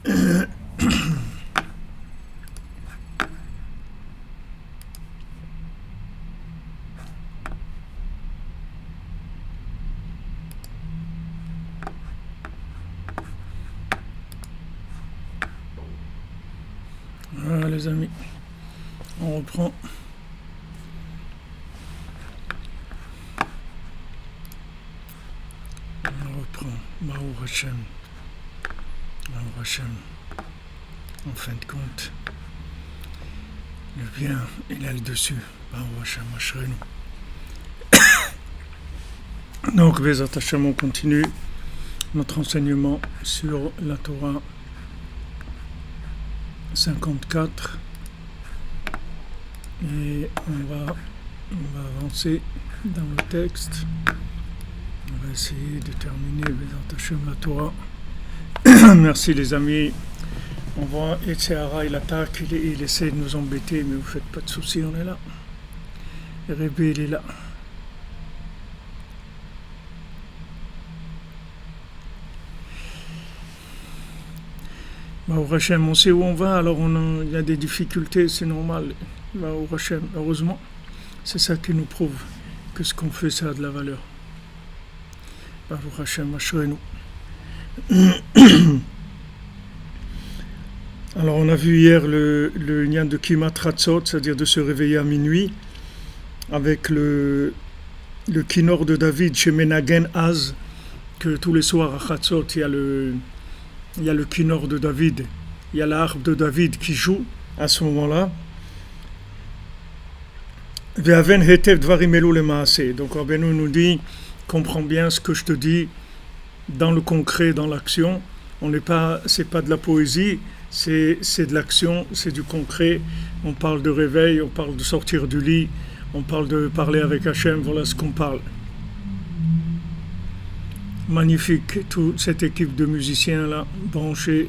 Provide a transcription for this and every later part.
Voilà les amis, on reprend. Baruch Hashem. Baruch Hashem. En fin de compte, le bien, il a le dessus. Baruch Hashem, Ashrenu. Donc, Bezat Hashem, on continue notre enseignement sur la Torah 54. Et on va avancer dans le texte. On va essayer de terminer Bezat Hashem la Torah. Merci les amis. On voit Etzeara, il attaque, il essaie de nous embêter, mais vous faites pas de soucis, on est là. Et Rebbe, il est là. Baruch Hashem, on sait où on va, alors il y a des difficultés, c'est normal. Baruch Hashem, heureusement, c'est ça qui nous prouve que ce qu'on fait, ça a de la valeur. Baruch Hashem, Ashrenu. Alors on a vu hier le lien de Kimat Ratzot, c'est-à-dire de se réveiller à minuit, avec le Kinor de David chez Menagen Az, que tous les soirs à Ratzot, il y a le Kinor de David, il y a la harpe de David qui joue à ce moment-là. Ve'aven hetev dvarim elu lemaaseh. Donc Rabbeinu nous dit, comprends bien ce que je te dis dans le concret, dans l'action. C'est pas de la poésie, c'est de l'action, c'est du concret. On parle de réveil, on parle de sortir du lit, on parle de parler avec Hachem, voilà ce qu'on parle. Magnifique, toute cette équipe de musiciens là, branchés.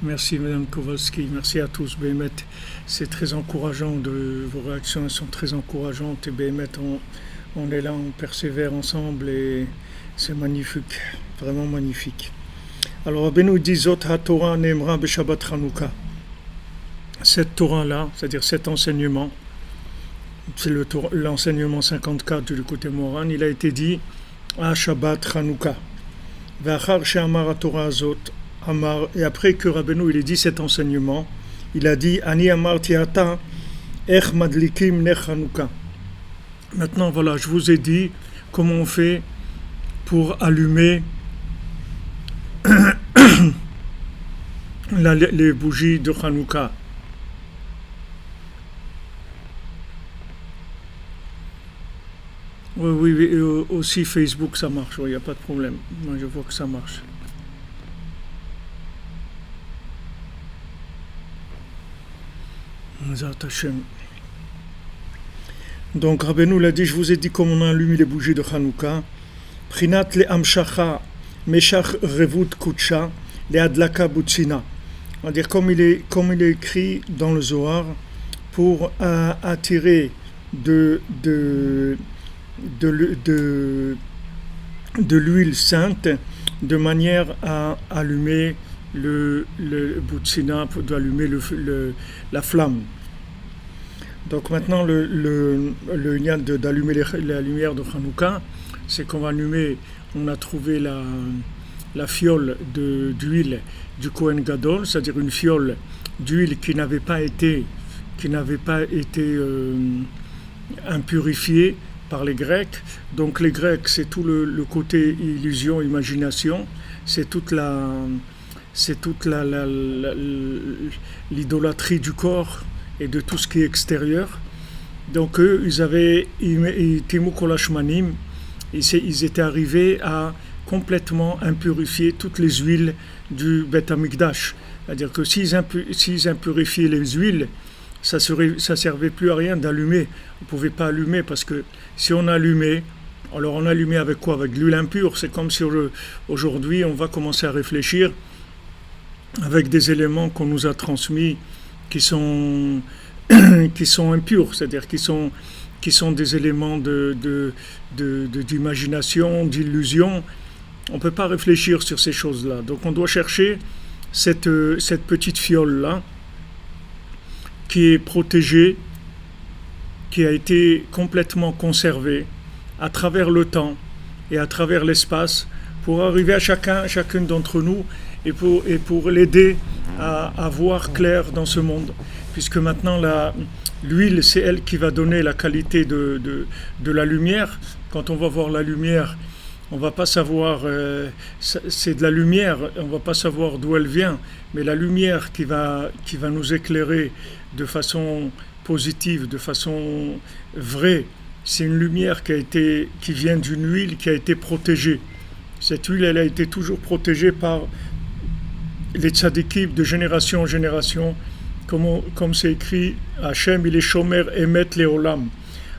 Merci Madame Kowalski, merci à tous. Bémet, c'est très encourageant, vos réactions elles sont très encourageantes. Et Bémet, on est là, on persévère ensemble et c'est magnifique, vraiment magnifique. Alors Rabbeinu dit Zot HaTorah Ne'emra B'Shabbat Chanukah. Cette Torah-là, c'est-à-dire cet enseignement, c'est l'enseignement 54 du côté Moran, il a été dit à Shabbat Chanukah. Ve'achar she'amar HaTorah Azot Amar, et après que Rabbeinu il a dit cet enseignement, il a dit Ani amarti ata ech madlikim ner Chanukah. Maintenant voilà, je vous ai dit comment on fait pour allumer les bougies de Hanouka. Oui, aussi Facebook ça marche, il n'y a pas de problème. Moi je vois que ça marche. Donc Rabbeinu l'a dit, je vous ai dit comment on a allumé les bougies de Hanouka. Prinat le amshacha meshach revut kutsha le adlaka butsina. C'est-à-dire comme il est écrit dans le Zohar, pour attirer de l'huile sainte de manière à allumer le butsina, d'allumer la flamme. Donc maintenant le lien d'allumer la lumière de Hanouka, c'est qu'on va allumer, on a trouvé la fiole d'huile du Kohen Gadol, c'est-à-dire une fiole d'huile qui n'avait pas été impurifiée par les Grecs. Donc les Grecs, c'est tout le côté illusion, imagination, c'est toute l'idolâtrie du corps et de tout ce qui est extérieur. Donc eux, ils avaient Timu Kolashmanim, ils étaient arrivés à complètement impurifier toutes les huiles du Beth Amikdash. C'est-à-dire que s'ils impurifiaient les huiles, ça servait plus à rien d'allumer. On ne pouvait pas allumer parce que si on allumait, alors on allumait avec quoi? Avec de l'huile impure. C'est comme si aujourd'hui on va commencer à réfléchir avec des éléments qu'on nous a transmis qui sont impurs, c'est-à-dire qui sont des éléments d'imagination, d'illusion. on ne peut pas réfléchir sur ces choses-là. Donc on doit chercher cette petite fiole-là qui est protégée, qui a été complètement conservée à travers le temps et à travers l'espace pour arriver à chacune d'entre nous et pour l'aider à voir clair dans ce monde. Puisque maintenant l'huile, c'est elle qui va donner la qualité de la lumière. Quand on va voir la lumière, on ne va pas savoir, c'est de la lumière, on ne va pas savoir d'où elle vient, mais la lumière qui va nous éclairer de façon positive, de façon vraie, c'est une lumière qui vient d'une huile qui a été protégée. Cette huile, elle a été toujours protégée par les tzadikim de génération en génération, comme c'est écrit, Hachem, il est shomer emet leolam.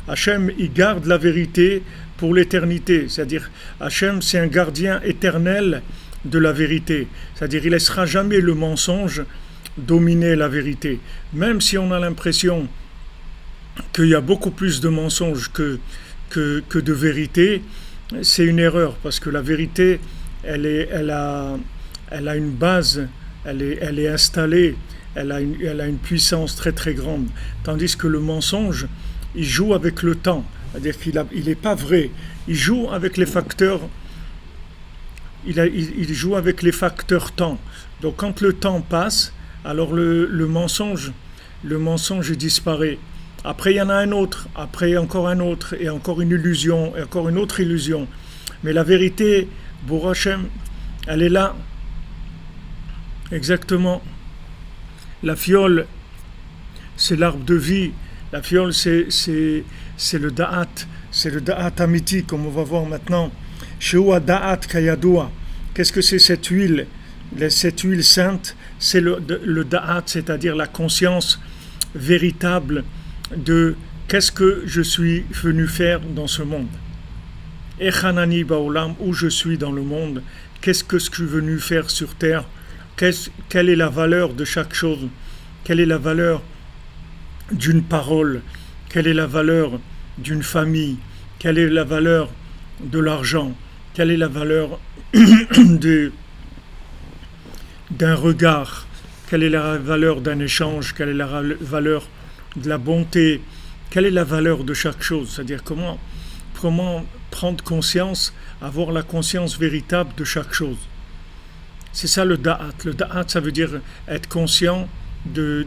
Hachem, il garde la vérité pour l'éternité. C'est-à-dire, Hachem, c'est un gardien éternel de la vérité. C'est-à-dire, il ne laissera jamais le mensonge dominer la vérité. Même si on a l'impression qu'il y a beaucoup plus de mensonges que de vérité, c'est une erreur, parce que la vérité, elle a une base, elle est installée, elle a une puissance très très grande. Tandis que le mensonge, il joue avec le temps. C'est-à-dire qu'il n'est pas vrai. Il joue avec les facteurs. Il joue avec les facteurs temps. Donc quand le temps passe, alors le mensonge disparaît. Après il y en a un autre, après encore un autre, et encore une illusion, et encore une autre illusion. Mais la vérité, Bour Hashem, elle est là. Exactement. La fiole, c'est l'arbre de vie. La fiole, c'est le da'at amiti, comme on va voir maintenant. Sheua da'at kayadoua. Qu'est-ce que c'est cette huile? Cette huile sainte, c'est le da'at, c'est-à-dire la conscience véritable de qu'est-ce que je suis venu faire dans ce monde. Echanani baolam, où je suis dans le monde, qu'est-ce que je suis venu faire sur terre, quelle est la valeur de chaque chose, quelle est la valeur d'une parole, quelle est la valeur d'une famille, quelle est la valeur de l'argent, quelle est la valeur d'un regard, quelle est la valeur d'un échange, quelle est la valeur de la bonté, quelle est la valeur de chaque chose, c'est-à-dire comment prendre conscience, avoir la conscience véritable de chaque chose. C'est ça le da'at. Le da'at, ça veut dire être conscient de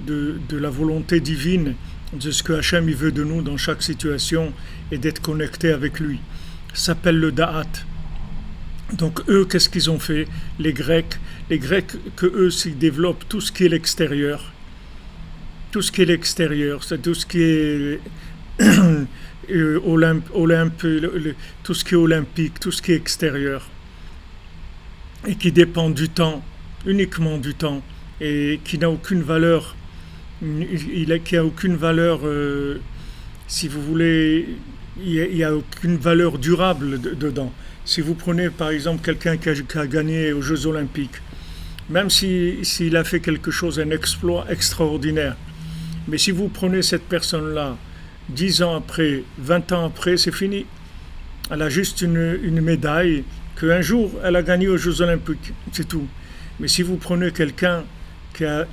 la volonté divine, de ce que Hachem il veut de nous dans chaque situation et d'être connecté avec lui. Ça s'appelle le da'at. Donc eux, qu'est-ce qu'ils ont fait? Les Grecs, que eux, s'ils développent tout ce qui est l'extérieur. Tout ce qui est l'extérieur, c'est tout ce qui est tout ce qui est olympique, tout ce qui est extérieur. Et qui dépend du temps, uniquement du temps, et qui n'a aucune valeur, qui a aucune valeur, si vous voulez, il n'y a aucune valeur durable dedans. Si vous prenez par exemple quelqu'un qui a gagné aux Jeux Olympiques, même s'il a fait quelque chose, un exploit extraordinaire, mais si vous prenez cette personne-là, 10 ans après, 20 ans après, c'est fini. Elle a juste une médaille qu'un jour, elle a gagné aux Jeux Olympiques, c'est tout. Mais si vous prenez quelqu'un qui a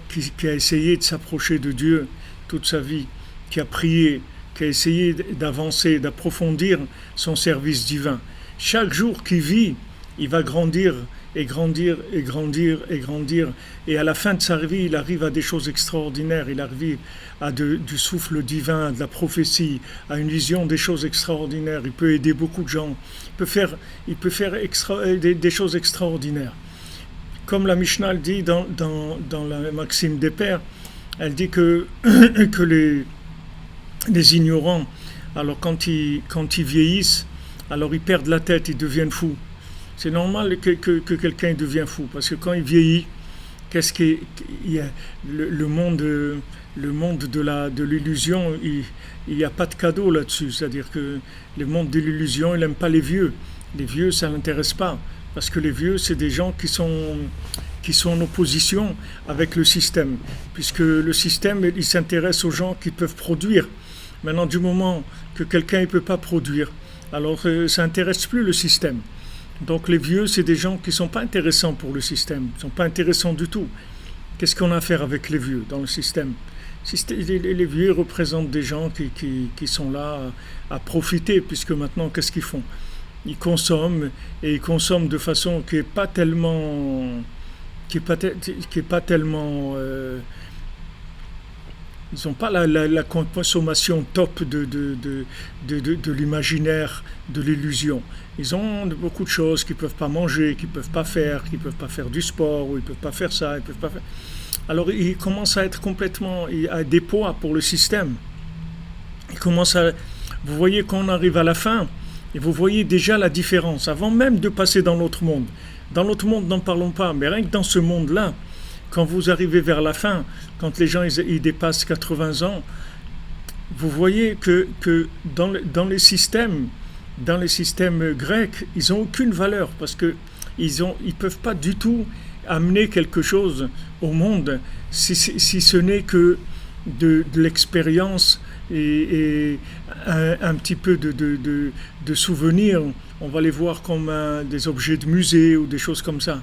essayé de s'approcher de Dieu toute sa vie, qui a prié, qui a essayé d'avancer, d'approfondir son service divin, chaque jour qu'il vit, il va grandir et grandir et grandir et grandir. Et à la fin de sa vie, il arrive à des choses extraordinaires. Il arrive à du souffle divin, de la prophétie, à une vision des choses extraordinaires. Il peut aider beaucoup de gens. Il peut faire des choses extraordinaires. Comme la Mishnah le dit dans la Maxime des Pères, elle dit que les ignorants, alors quand ils vieillissent, alors ils perdent la tête, ils deviennent fous. C'est normal que quelqu'un devienne fou, parce que quand il vieillit, le monde de l'illusion, il n'y a pas de cadeau là-dessus. C'est-à-dire que le monde de l'illusion, il n'aime pas les vieux. Les vieux, ça ne l'intéresse pas, parce que les vieux, c'est des gens qui sont en opposition avec le système, puisque le système, il s'intéresse aux gens qui peuvent produire. Maintenant, du moment que quelqu'un ne peut pas produire, alors ça n'intéresse plus le système. Donc les vieux, c'est des gens qui ne sont pas intéressants pour le système, ils ne sont pas intéressants du tout. Qu'est-ce qu'on a à faire avec les vieux dans le système? Les vieux représentent des gens qui sont là à profiter, puisque maintenant, qu'est-ce qu'ils font? Ils consomment, et ils consomment de façon qui n'est pas tellement... qui est pas tellement ils n'ont pas la consommation top de l'imaginaire, de l'illusion. Ils ont beaucoup de choses qu'ils ne peuvent pas manger, qu'ils ne peuvent pas faire, qu'ils ne peuvent pas faire du sport, ou ils ne peuvent pas faire ça, ils peuvent pas faire... Alors ils commencent à être complètement à des poids pour le système. Ils commencent à... Vous voyez qu'on arrive à la fin, et vous voyez déjà la différence, avant même de passer dans l'autre monde. Dans l'autre monde, n'en parlons pas, mais rien que dans ce monde-là, quand vous arrivez vers la fin, quand les gens ils dépassent 80 ans, vous voyez que dans les systèmes grecs, ils n'ont aucune valeur parce qu'ils peuvent pas du tout amener quelque chose au monde si ce n'est que de l'expérience et un petit peu de souvenirs. On va les voir comme des objets de musée ou des choses comme ça.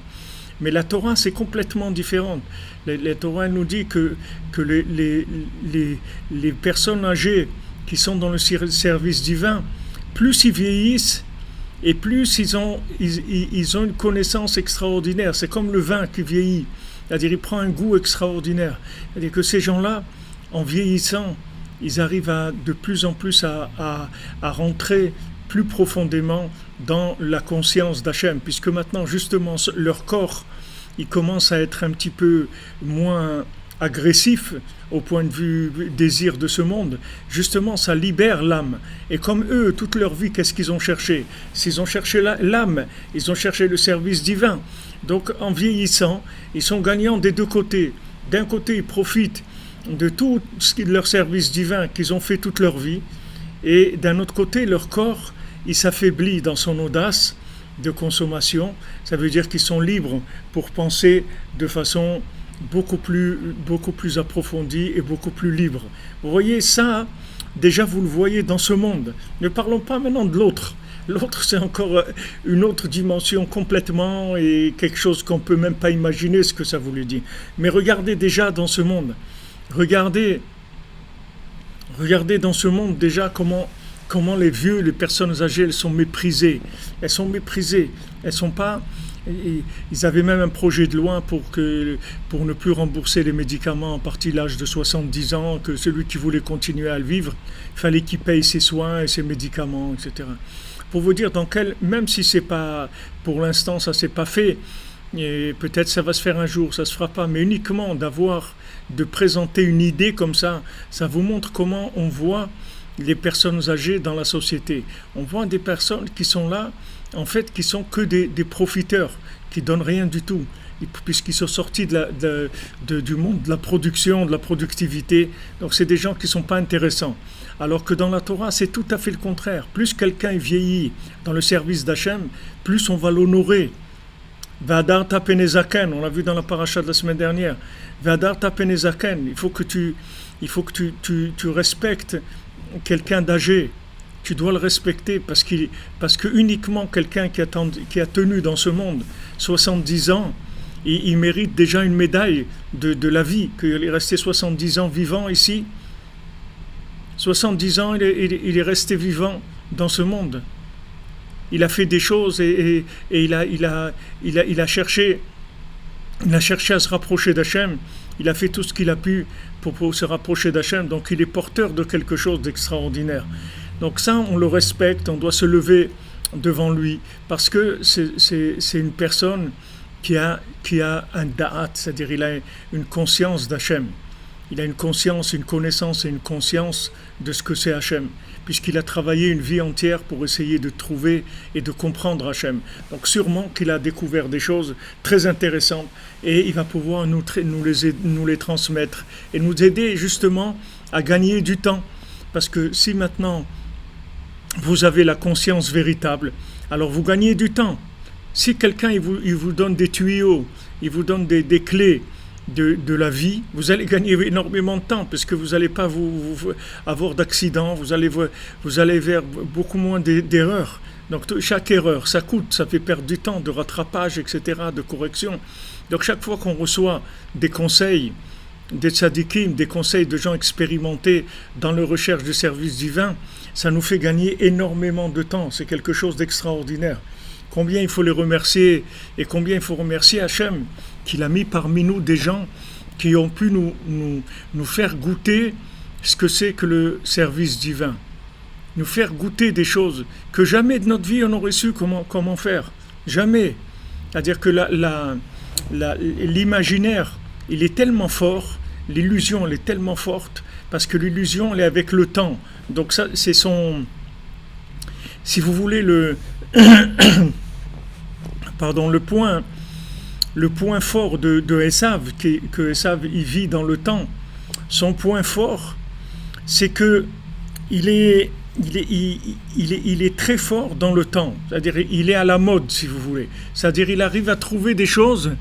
Mais la Torah, c'est complètement différent. La Torah nous dit que les personnes âgées qui sont dans le service divin, plus ils vieillissent et plus ils ont une connaissance extraordinaire. C'est comme le vin qui vieillit. C'est-à-dire il prend un goût extraordinaire. C'est-à-dire que ces gens-là, en vieillissant, ils arrivent de plus en plus à rentrer plus profondément dans la conscience d'Hachem, puisque maintenant justement leur corps il commence à être un petit peu moins agressif au point de vue désir de ce monde. Justement ça libère l'âme, et comme eux toute leur vie qu'est-ce qu'ils ont cherché? S'ils ont cherché l'âme, ils ont cherché le service divin. Donc en vieillissant ils sont gagnants des deux côtés. D'un côté ils profitent de tout leur service divin qu'ils ont fait toute leur vie, et d'un autre côté leur corps il s'affaiblit dans son audace de consommation. Ça veut dire qu'ils sont libres pour penser de façon beaucoup plus approfondie et beaucoup plus libre. Vous voyez ça, déjà vous le voyez dans ce monde. Ne parlons pas maintenant de l'autre. L'autre c'est encore une autre dimension complètement, et quelque chose qu'on ne peut même pas imaginer ce que ça voulait dire. Mais regardez déjà dans ce monde. Regardez dans ce monde déjà comment les vieux, les personnes âgées, elles sont méprisées. Elles sont méprisées. Elles sont pas... Ils avaient même un projet de loi pour ne plus rembourser les médicaments à partir de l'âge de 70 ans, que celui qui voulait continuer à le vivre, il fallait qu'il paye ses soins et ses médicaments, etc. Pour vous dire, même si c'est pas... Pour l'instant, ça s'est pas fait, et peut-être ça va se faire un jour, ça se fera pas, mais uniquement de présenter une idée comme ça vous montre comment on voit les personnes âgées dans la société. On voit des personnes qui sont là, en fait, qui sont que des profiteurs, qui donnent rien du tout, puisqu'ils sont sortis du monde de la production, de la productivité. Donc c'est des gens qui ne sont pas intéressants. Alors que dans la Torah, c'est tout à fait le contraire. Plus quelqu'un est vieilli dans le service d'Hachem, plus on va l'honorer. V'adarta pene zaken, on l'a vu dans la paracha de la semaine dernière. V'adarta pene zaken, il faut que tu respectes quelqu'un d'âgé. Tu dois le respecter parce que uniquement quelqu'un qui a tenu dans ce monde 70 ans, il mérite déjà une médaille de la vie, qu'il est resté 70 ans vivant ici. 70 ans, il est resté vivant dans ce monde. Il a fait des choses et il a cherché à se rapprocher d'Hachem. Il a fait tout ce qu'il a pu pour se rapprocher d'Hachem. Donc il est porteur de quelque chose d'extraordinaire. Donc ça, on le respecte, on doit se lever devant lui parce que c'est une personne qui a un da'at, c'est-à-dire il a une conscience d'Hachem. Il a une conscience, une connaissance et une conscience de ce que c'est Hachem, puisqu'il a travaillé une vie entière pour essayer de trouver et de comprendre Hachem. Donc sûrement qu'il a découvert des choses très intéressantes et il va pouvoir nous les transmettre et nous aider justement à gagner du temps. Parce que si maintenant vous avez la conscience véritable, alors vous gagnez du temps. Si quelqu'un il vous donne des tuyaux, il vous donne des clés de la vie, vous allez gagner énormément de temps parce que vous n'allez pas vous avoir d'accidents, vous allez vers beaucoup moins d'erreurs. Donc chaque erreur, ça coûte, ça fait perdre du temps de rattrapage, etc., de correction. Donc chaque fois qu'on reçoit des conseils des tzadikim, des conseils de gens expérimentés dans la recherche du service divin, ça nous fait gagner énormément de temps. C'est quelque chose d'extraordinaire. Combien il faut les remercier et combien il faut remercier Hachem qu'il a mis parmi nous des gens qui ont pu nous faire goûter ce que c'est que le service divin. Nous faire goûter des choses que jamais de notre vie on aurait su comment faire. Jamais. C'est-à-dire que l'imaginaire, il est tellement fort, l'illusion elle est tellement forte, parce que l'illusion elle est avec le temps. Donc ça, c'est son... Si vous voulez pardon, le point fort de Esav, que Esav il vit dans le temps, son point fort, c'est que il est très fort dans le temps, c'est-à-dire il est à la mode si vous voulez, c'est-à-dire il arrive à trouver des choses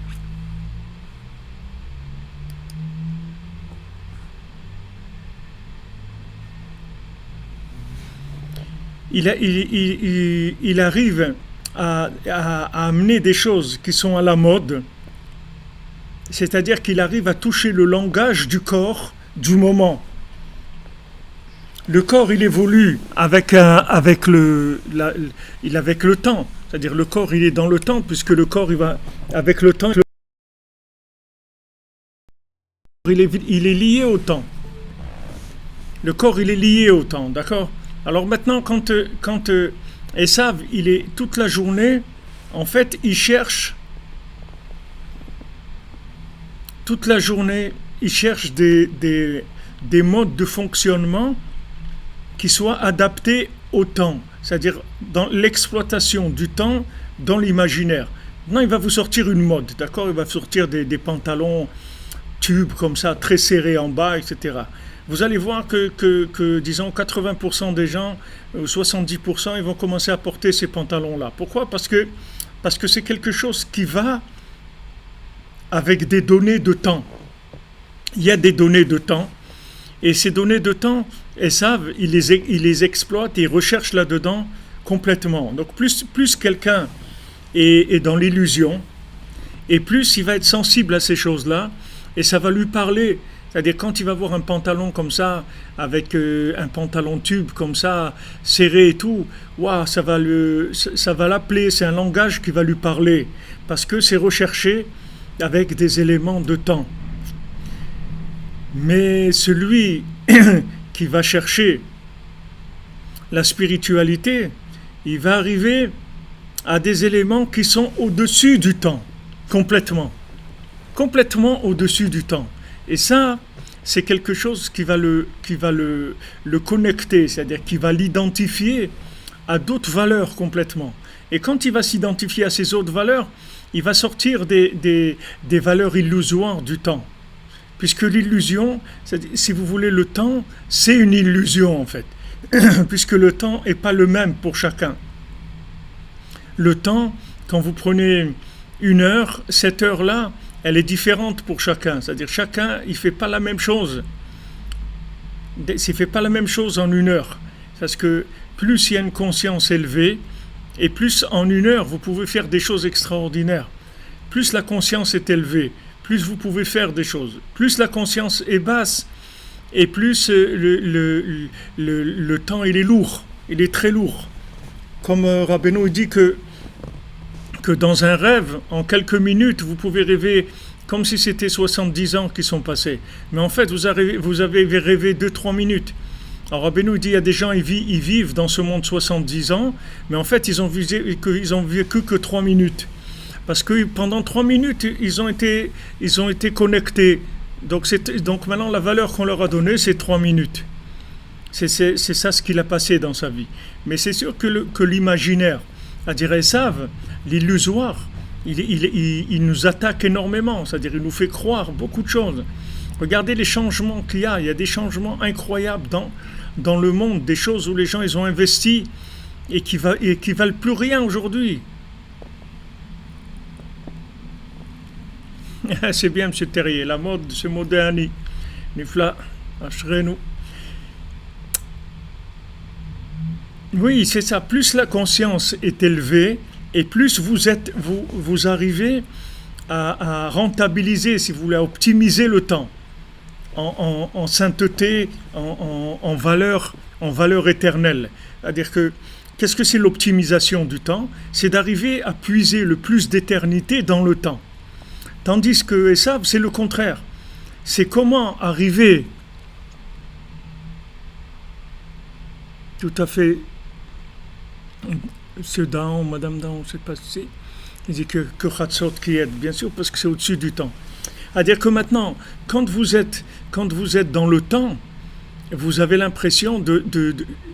il arrive à amener des choses qui sont à la mode, c'est-à-dire qu'il arrive à toucher le langage du corps du moment. Le corps, il évolue avec le temps. C'est-à-dire le corps, il est dans le temps, puisque le corps, il va avec le temps. Il est lié au temps. Le corps, il est lié au temps, d'accord ? Alors maintenant, quand Esav, il est toute la journée, en fait, il cherche toute la journée, il cherche des modes de fonctionnement qui soient adaptés au temps, c'est-à-dire dans l'exploitation du temps dans l'imaginaire. Maintenant, il va vous sortir une mode, d'accord ? Il va sortir des pantalons tubes comme ça, très serrés en bas, etc. Vous allez voir que disons, 80% des gens, 70%, ils vont commencer à porter ces pantalons-là. Pourquoi ? Parce que c'est quelque chose qui va avec des données de temps. Il y a des données de temps, et ces données de temps, Esav, il les exploite et il recherche là-dedans complètement. Donc plus quelqu'un est dans l'illusion, et plus il va être sensible à ces choses-là, et ça va lui parler. C'est-à-dire quand il va voir un pantalon comme ça, avec un pantalon tube comme ça, serré et tout, wow, ça va l'appeler, c'est un langage qui va lui parler, parce que c'est recherché avec des éléments de temps. Mais celui qui va chercher la spiritualité, il va arriver à des éléments qui sont au-dessus du temps, complètement au-dessus du temps. Et ça, c'est quelque chose qui va le connecter, c'est-à-dire qui va l'identifier à d'autres valeurs complètement. Et quand il va s'identifier à ces autres valeurs, il va sortir des valeurs illusoires du temps. Puisque l'illusion, si vous voulez, le temps, c'est une illusion en fait. Puisque le temps n'est pas le même pour chacun. Le temps, quand vous prenez une heure, cette heure-là, elle est différente pour chacun. C'est-à-dire chacun, il ne fait pas la même chose. Il ne fait pas la même chose en une heure. Parce que plus il y a une conscience élevée, et plus en une heure, vous pouvez faire des choses extraordinaires. Plus la conscience est élevée, plus vous pouvez faire des choses. Plus la conscience est basse, et plus le temps il est lourd, il est très lourd. Comme Rabbeinu dit que dans un rêve, en quelques minutes, vous pouvez rêver comme si c'était 70 ans qui sont passés. Mais en fait, vous avez rêvé 2-3 minutes. Alors Rabbeinu dit, il y a des gens, ils vivent dans ce monde 70 ans, mais en fait, ils ont vécu que 3 minutes. Parce que pendant 3 minutes, ils ont été connectés. Donc maintenant, la valeur qu'on leur a donnée, c'est 3 minutes. C'est ça ce qu'il a passé dans sa vie. Mais c'est sûr que l'imaginaire, c'est-à-dire Esav, l'illusoire, il nous attaque énormément. C'est-à-dire il nous fait croire beaucoup de choses. Regardez les changements qu'il y a. Il y a des changements incroyables dans le monde, des choses où les gens ils ont investi et qui valent plus rien aujourd'hui. C'est bien, M. Terrier, la mode, c'est moderne. Nifla, Ashrenu. Oui, c'est ça. Plus la conscience est élevée et plus vous arrivez à rentabiliser, si vous voulez, à optimiser le temps en sainteté, en valeur éternelle. C'est-à-dire que qu'est-ce que c'est l'optimisation du temps? C'est d'arriver à puiser le plus d'éternité dans le temps. Tandis que Esav, c'est le contraire. C'est comment arriver tout à fait. Monsieur Daon, Madame Daon, je ne sais pas si c'est. Il dit que Khatsot qui aide, bien sûr, parce que c'est au-dessus du temps. C'est-à-dire que maintenant, quand vous êtes dans le temps, vous avez l'impression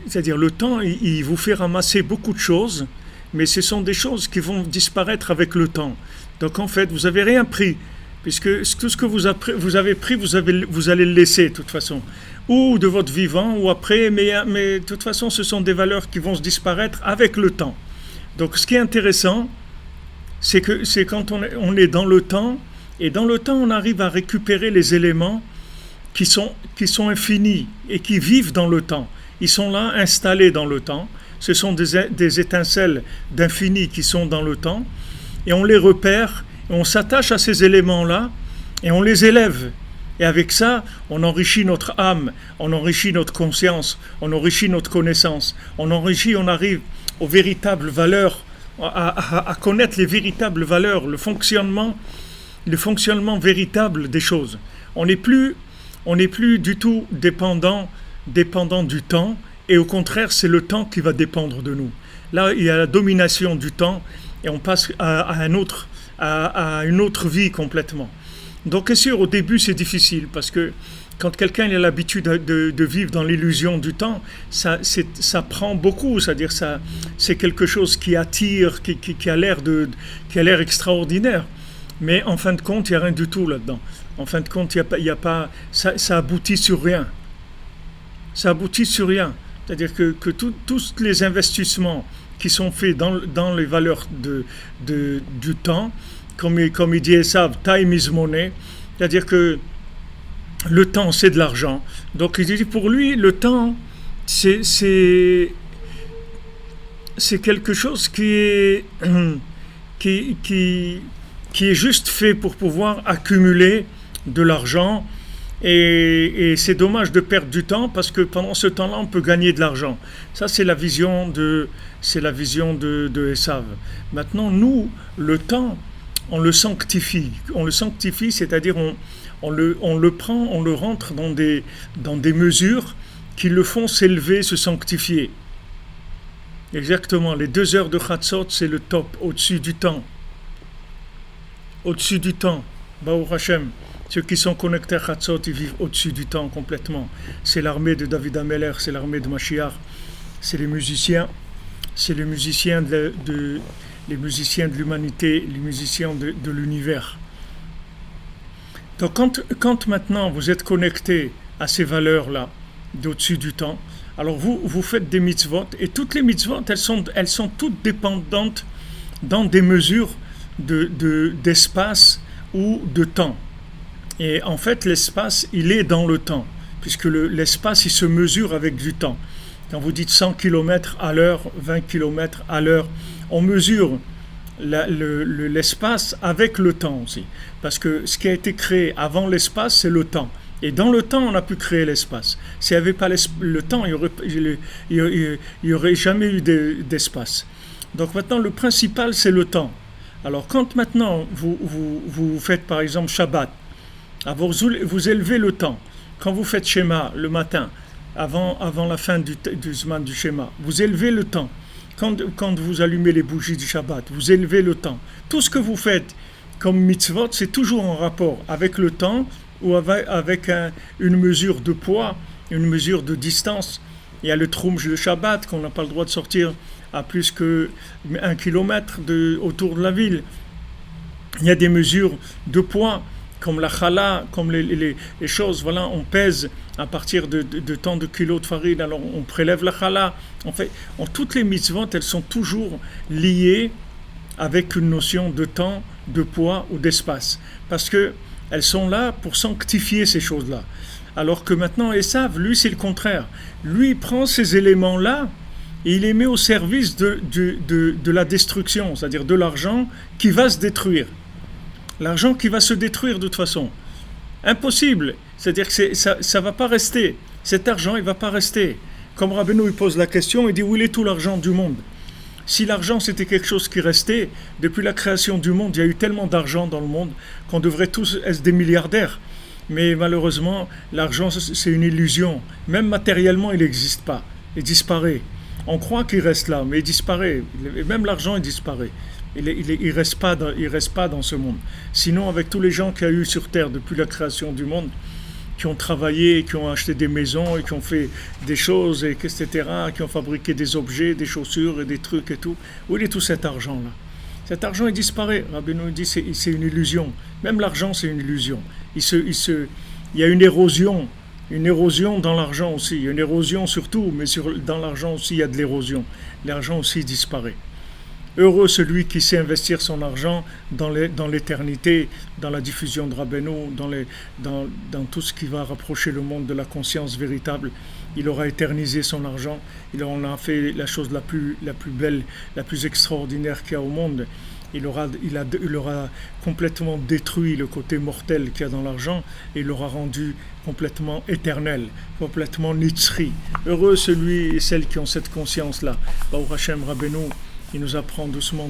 c'est-à-dire le temps, il vous fait ramasser beaucoup de choses, mais ce sont des choses qui vont disparaître avec le temps. Donc en fait, vous n'avez rien pris, puisque tout ce que vous avez pris, vous allez le laisser de toute façon, ou de votre vivant, ou après, mais de toute façon, ce sont des valeurs qui vont se disparaître avec le temps. Donc ce qui est intéressant, c'est quand on est dans le temps, et dans le temps, on arrive à récupérer les éléments qui sont infinis et qui vivent dans le temps. Ils sont là, installés dans le temps. Ce sont des étincelles d'infini qui sont dans le temps. Et on les repère, et on s'attache à ces éléments-là, et on les élève. Et avec ça, on enrichit notre âme, on enrichit notre conscience, on enrichit notre connaissance. On arrive aux véritables valeurs, à connaître les véritables valeurs, le fonctionnement véritable des choses. On n'est plus du tout dépendant du temps, et au contraire, c'est le temps qui va dépendre de nous. Là, il y a la domination du temps, et on passe à une autre vie complètement. Donc, bien sûr, au début, c'est difficile, parce que quand quelqu'un a l'habitude de vivre dans l'illusion du temps, ça prend beaucoup, c'est-à-dire ça, c'est quelque chose qui attire, qui a l'air extraordinaire. Mais en fin de compte, il n'y a rien du tout là-dedans. En fin de compte, il y a pas, ça aboutit sur rien. Ça aboutit sur rien. C'est-à-dire que tous les investissements qui sont faits dans les valeurs du temps, comme il dit Esav, time is money, c'est-à-dire que le temps, c'est de l'argent. Donc, il dit pour lui, le temps, c'est quelque chose qui est juste fait pour pouvoir accumuler de l'argent, et c'est dommage de perdre du temps parce que pendant ce temps-là on peut gagner de l'argent. Ça, c'est la vision de Esav. Maintenant, nous, le temps, on le sanctifie, c'est-à-dire on le prend, on le rentre dans des mesures qui le font s'élever, se sanctifier. Exactement, les 2 heures de Khatsot, c'est le top, au-dessus du temps. Au-dessus du temps, Baruch Hashem. Ceux qui sont connectés à Khatsot, ils vivent au-dessus du temps complètement. C'est l'armée de David Ameler, c'est l'armée de Mashiach, c'est les musiciens de l'humanité, les musiciens de l'univers. Donc quand maintenant vous êtes connectés à ces valeurs-là, d'au-dessus du temps, alors vous faites des mitzvot, et toutes les mitzvot, elles sont toutes dépendantes dans des mesures d'espace ou de temps. Et en fait, l'espace, il est dans le temps, puisque l'espace, il se mesure avec du temps. Quand vous dites 100 km à l'heure, 20 km à l'heure, on mesure l'espace avec le temps aussi. Parce que ce qui a été créé avant l'espace, c'est le temps. Et dans le temps, on a pu créer l'espace. S'il n'y avait pas le temps, il n'y aurait jamais eu d'espace. Donc maintenant, le principal, c'est le temps. Alors quand maintenant, vous faites par exemple Shabbat, vous élevez le temps. Quand vous faites Shema le matin, avant la fin du Zman du Shema, vous élevez le temps. Quand vous allumez les bougies du Shabbat, vous élevez le temps. Tout ce que vous faites comme mitzvot, c'est toujours en rapport avec le temps ou avec une mesure de poids, une mesure de distance. Il y a le Trumj de Shabbat, qu'on n'a pas le droit de sortir à plus que1 kilomètre autour de la ville. Il y a des mesures de poids, comme la chala, comme les choses, voilà, on pèse à partir de tant de kilos de farine, alors on prélève la chala. En fait, toutes les mitzvot, elles sont toujours liées avec une notion de temps, de poids ou d'espace, parce qu'elles sont là pour sanctifier ces choses-là. Alors que maintenant, Esav, lui, c'est le contraire. Lui, il prend ces éléments-là et il les met au service de la destruction, c'est-à-dire de l'argent qui va se détruire. L'argent qui va se détruire de toute façon. Impossible. C'est-à-dire que ça ne va pas rester. Cet argent, il ne va pas rester. Comme Rabbeinu il pose la question, il dit où est tout l'argent du monde? Si l'argent c'était quelque chose qui restait, depuis la création du monde, il y a eu tellement d'argent dans le monde qu'on devrait tous être des milliardaires. Mais malheureusement, l'argent c'est une illusion. Même matériellement, il n'existe pas. Il disparaît. On croit qu'il reste là, mais il disparaît. Et même l'argent, il disparaît. Il reste pas dans ce monde. Sinon, avec tous les gens qu'il y a eu sur Terre depuis la création du monde, qui ont travaillé, qui ont acheté des maisons et qui ont fait des choses, etc., qui ont fabriqué des objets, des chaussures et des trucs et tout. Où est tout cet argent-là? Cet argent, il disparaît. Rabbeinu dit c'est une illusion. Même l'argent, c'est une illusion. Il y a une érosion dans l'argent aussi. Il y a une érosion surtout, mais dans l'argent aussi, il y a de l'érosion. L'argent aussi disparaît. Heureux celui qui sait investir son argent dans l'éternité, dans la diffusion de Rabbeinu, dans tout ce qui va rapprocher le monde de la conscience véritable. Il aura éternisé son argent, il en a fait la chose la plus belle, la plus extraordinaire qu'il y a au monde. Il aura complètement détruit le côté mortel qu'il y a dans l'argent et il l'aura rendu complètement éternel, complètement nitzri. Heureux celui et celles qui ont cette conscience-là. Baruch Hashem Rabbeinu, il nous apprend doucement,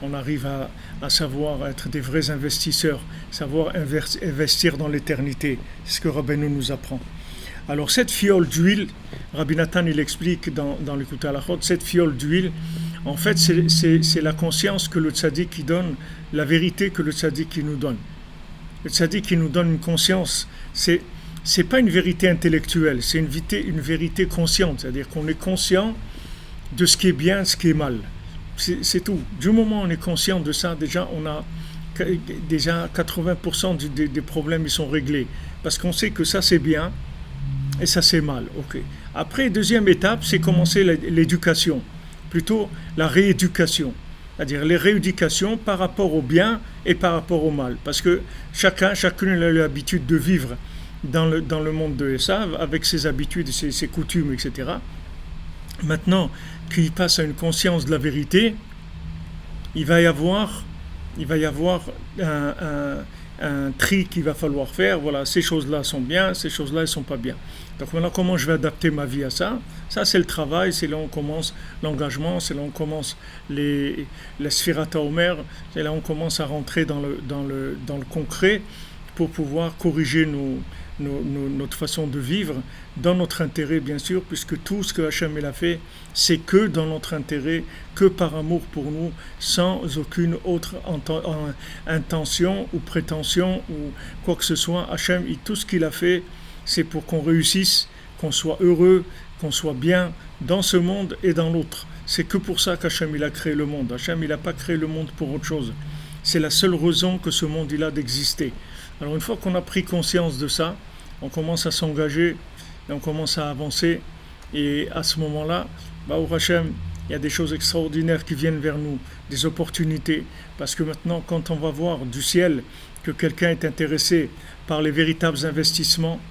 on arrive à savoir être des vrais investisseurs, savoir investir dans l'éternité. C'est ce que Rabbeinu nous apprend. Alors cette fiole d'huile, Rabbi Nathan il explique dans l'Écoute Halachot, cette fiole d'huile, en fait c'est la conscience que le tzaddik qui donne, la vérité que le tzaddik qui nous donne. Le tzaddik qui nous donne une conscience, c'est pas une vérité intellectuelle, c'est une vérité consciente, c'est-à-dire qu'on est conscient de ce qui est bien, ce qui est mal. C'est tout. Du moment où on est conscient de ça, déjà 80% des problèmes ils sont réglés. Parce qu'on sait que ça c'est bien et ça c'est mal. Okay. Après, deuxième étape, c'est commencer l'éducation. Plutôt la rééducation. C'est-à-dire les rééducations par rapport au bien et par rapport au mal. Parce que chacune a l'habitude de vivre dans le monde de Esav, avec ses habitudes, ses coutumes, etc. Maintenant qu'il passe à une conscience de la vérité, il va y avoir un tri qu'il va falloir faire. Voilà, ces choses-là sont bien, ces choses-là elles sont pas bien. Donc maintenant, comment je vais adapter ma vie à ça? Ça, c'est le travail, c'est là où on commence l'engagement, c'est là où on commence les Sphirata Omer, c'est là où on commence à rentrer dans le concret pour pouvoir corriger notre façon de vivre, dans notre intérêt bien sûr, puisque tout ce que Hachem a fait, c'est que dans notre intérêt, que par amour pour nous, sans aucune autre intention ou prétention ou quoi que ce soit. Hachem, tout ce qu'il a fait, c'est pour qu'on réussisse, qu'on soit heureux, qu'on soit bien dans ce monde et dans l'autre. C'est que pour ça qu'Hachem il a créé le monde. Hachem il n'a pas créé le monde pour autre chose. C'est la seule raison que ce monde il a d'exister. Alors une fois qu'on a pris conscience de ça, on commence à s'engager et on commence à avancer. Et à ce moment-là, Baruch Hashem, il y a des choses extraordinaires qui viennent vers nous, des opportunités. Parce que maintenant, quand on va voir du ciel que quelqu'un est intéressé par les véritables investissements,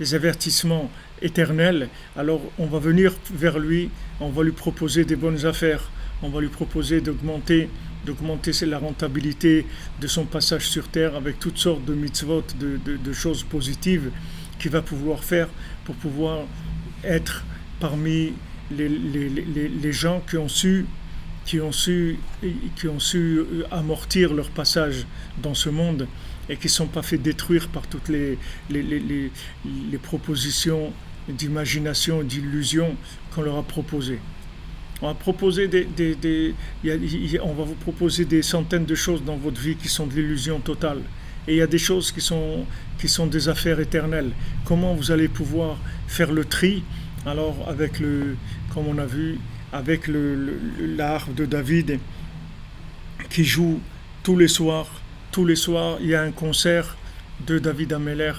les avertissements éternels, alors on va venir vers lui, on va lui proposer des bonnes affaires, on va lui proposer d'augmenter la rentabilité de son passage sur terre avec toutes sortes de mitzvot, de choses positives qu'il va pouvoir faire pour pouvoir être parmi les gens qui ont su amortir leur passage dans ce monde et qui ne sont pas fait détruire par toutes les propositions d'imagination et d'illusion qu'on leur a proposées. On va vous proposer des centaines de choses dans votre vie qui sont de l'illusion totale. Et il y a des choses qui sont des affaires éternelles. Comment vous allez pouvoir faire le tri? Alors, comme on a vu, avec la harpe de David qui joue tous les soirs, il y a un concert de David Ameller.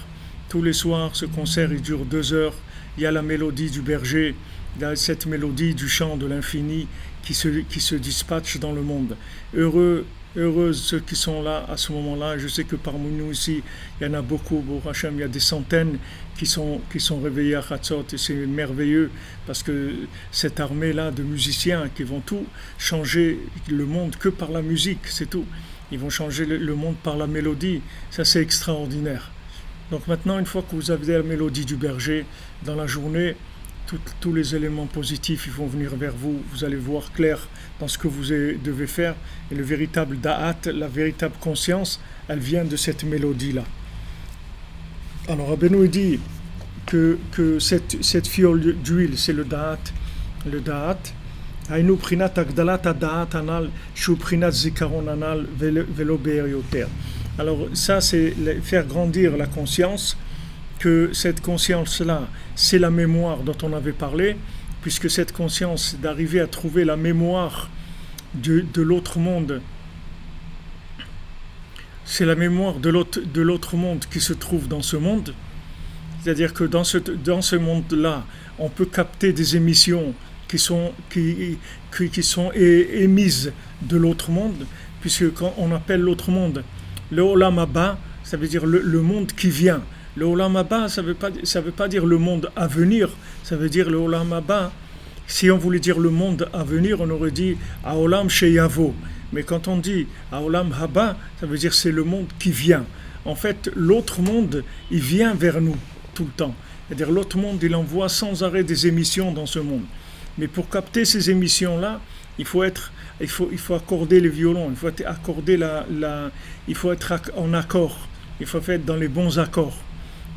Tous les soirs, ce concert il dure 2 heures. Il y a la mélodie du berger. Il y a cette mélodie du chant de l'infini qui se dispatche dans le monde. Heureux heureuses ceux qui sont là à ce moment-là. Je sais que parmi nous ici, il y en a beaucoup, Baruch Hashem, il y a des centaines qui sont réveillés à Hatzot, et c'est merveilleux parce que cette armée-là de musiciens qui vont tout changer le monde que par la musique, c'est tout. Ils vont changer le monde par la mélodie, ça c'est extraordinaire. Donc maintenant, une fois que vous avez la mélodie du berger dans la journée, tous les éléments positifs ils vont venir vers vous, vous allez voir clair dans ce que vous devez faire, et le véritable da'at, la véritable conscience, elle vient de cette mélodie-là. Alors Rabbeinu dit que cette fiole d'huile, c'est le da'at. Le da'at, Hainu prinat agdalat da'at anal, shu prinat zikaron anal velo be'erioter. Alors ça, c'est faire grandir la conscience, que cette conscience-là, c'est la mémoire dont on avait parlé, puisque cette conscience, d'arriver à trouver la mémoire de l'autre monde, c'est la mémoire de l'autre monde qui se trouve dans ce monde. C'est-à-dire que dans ce monde-là, on peut capter des émissions qui sont émises de l'autre monde, puisque quand on appelle l'autre monde le Olam Haba, ça veut dire le monde qui vient. Le Olam Haba, ça veut pas dire le monde à venir, ça veut dire le Olam Haba. Si on voulait dire le monde à venir, on aurait dit Haolam Sheyavo. Mais quand on dit Haolam Haba, ça veut dire c'est le monde qui vient. En fait, l'autre monde, il vient vers nous tout le temps. C'est-à-dire l'autre monde, il envoie sans arrêt des émissions dans ce monde. Mais pour capter ces émissions-là, il faut accorder les violons, il faut accorder il faut être en accord, il faut être dans les bons accords.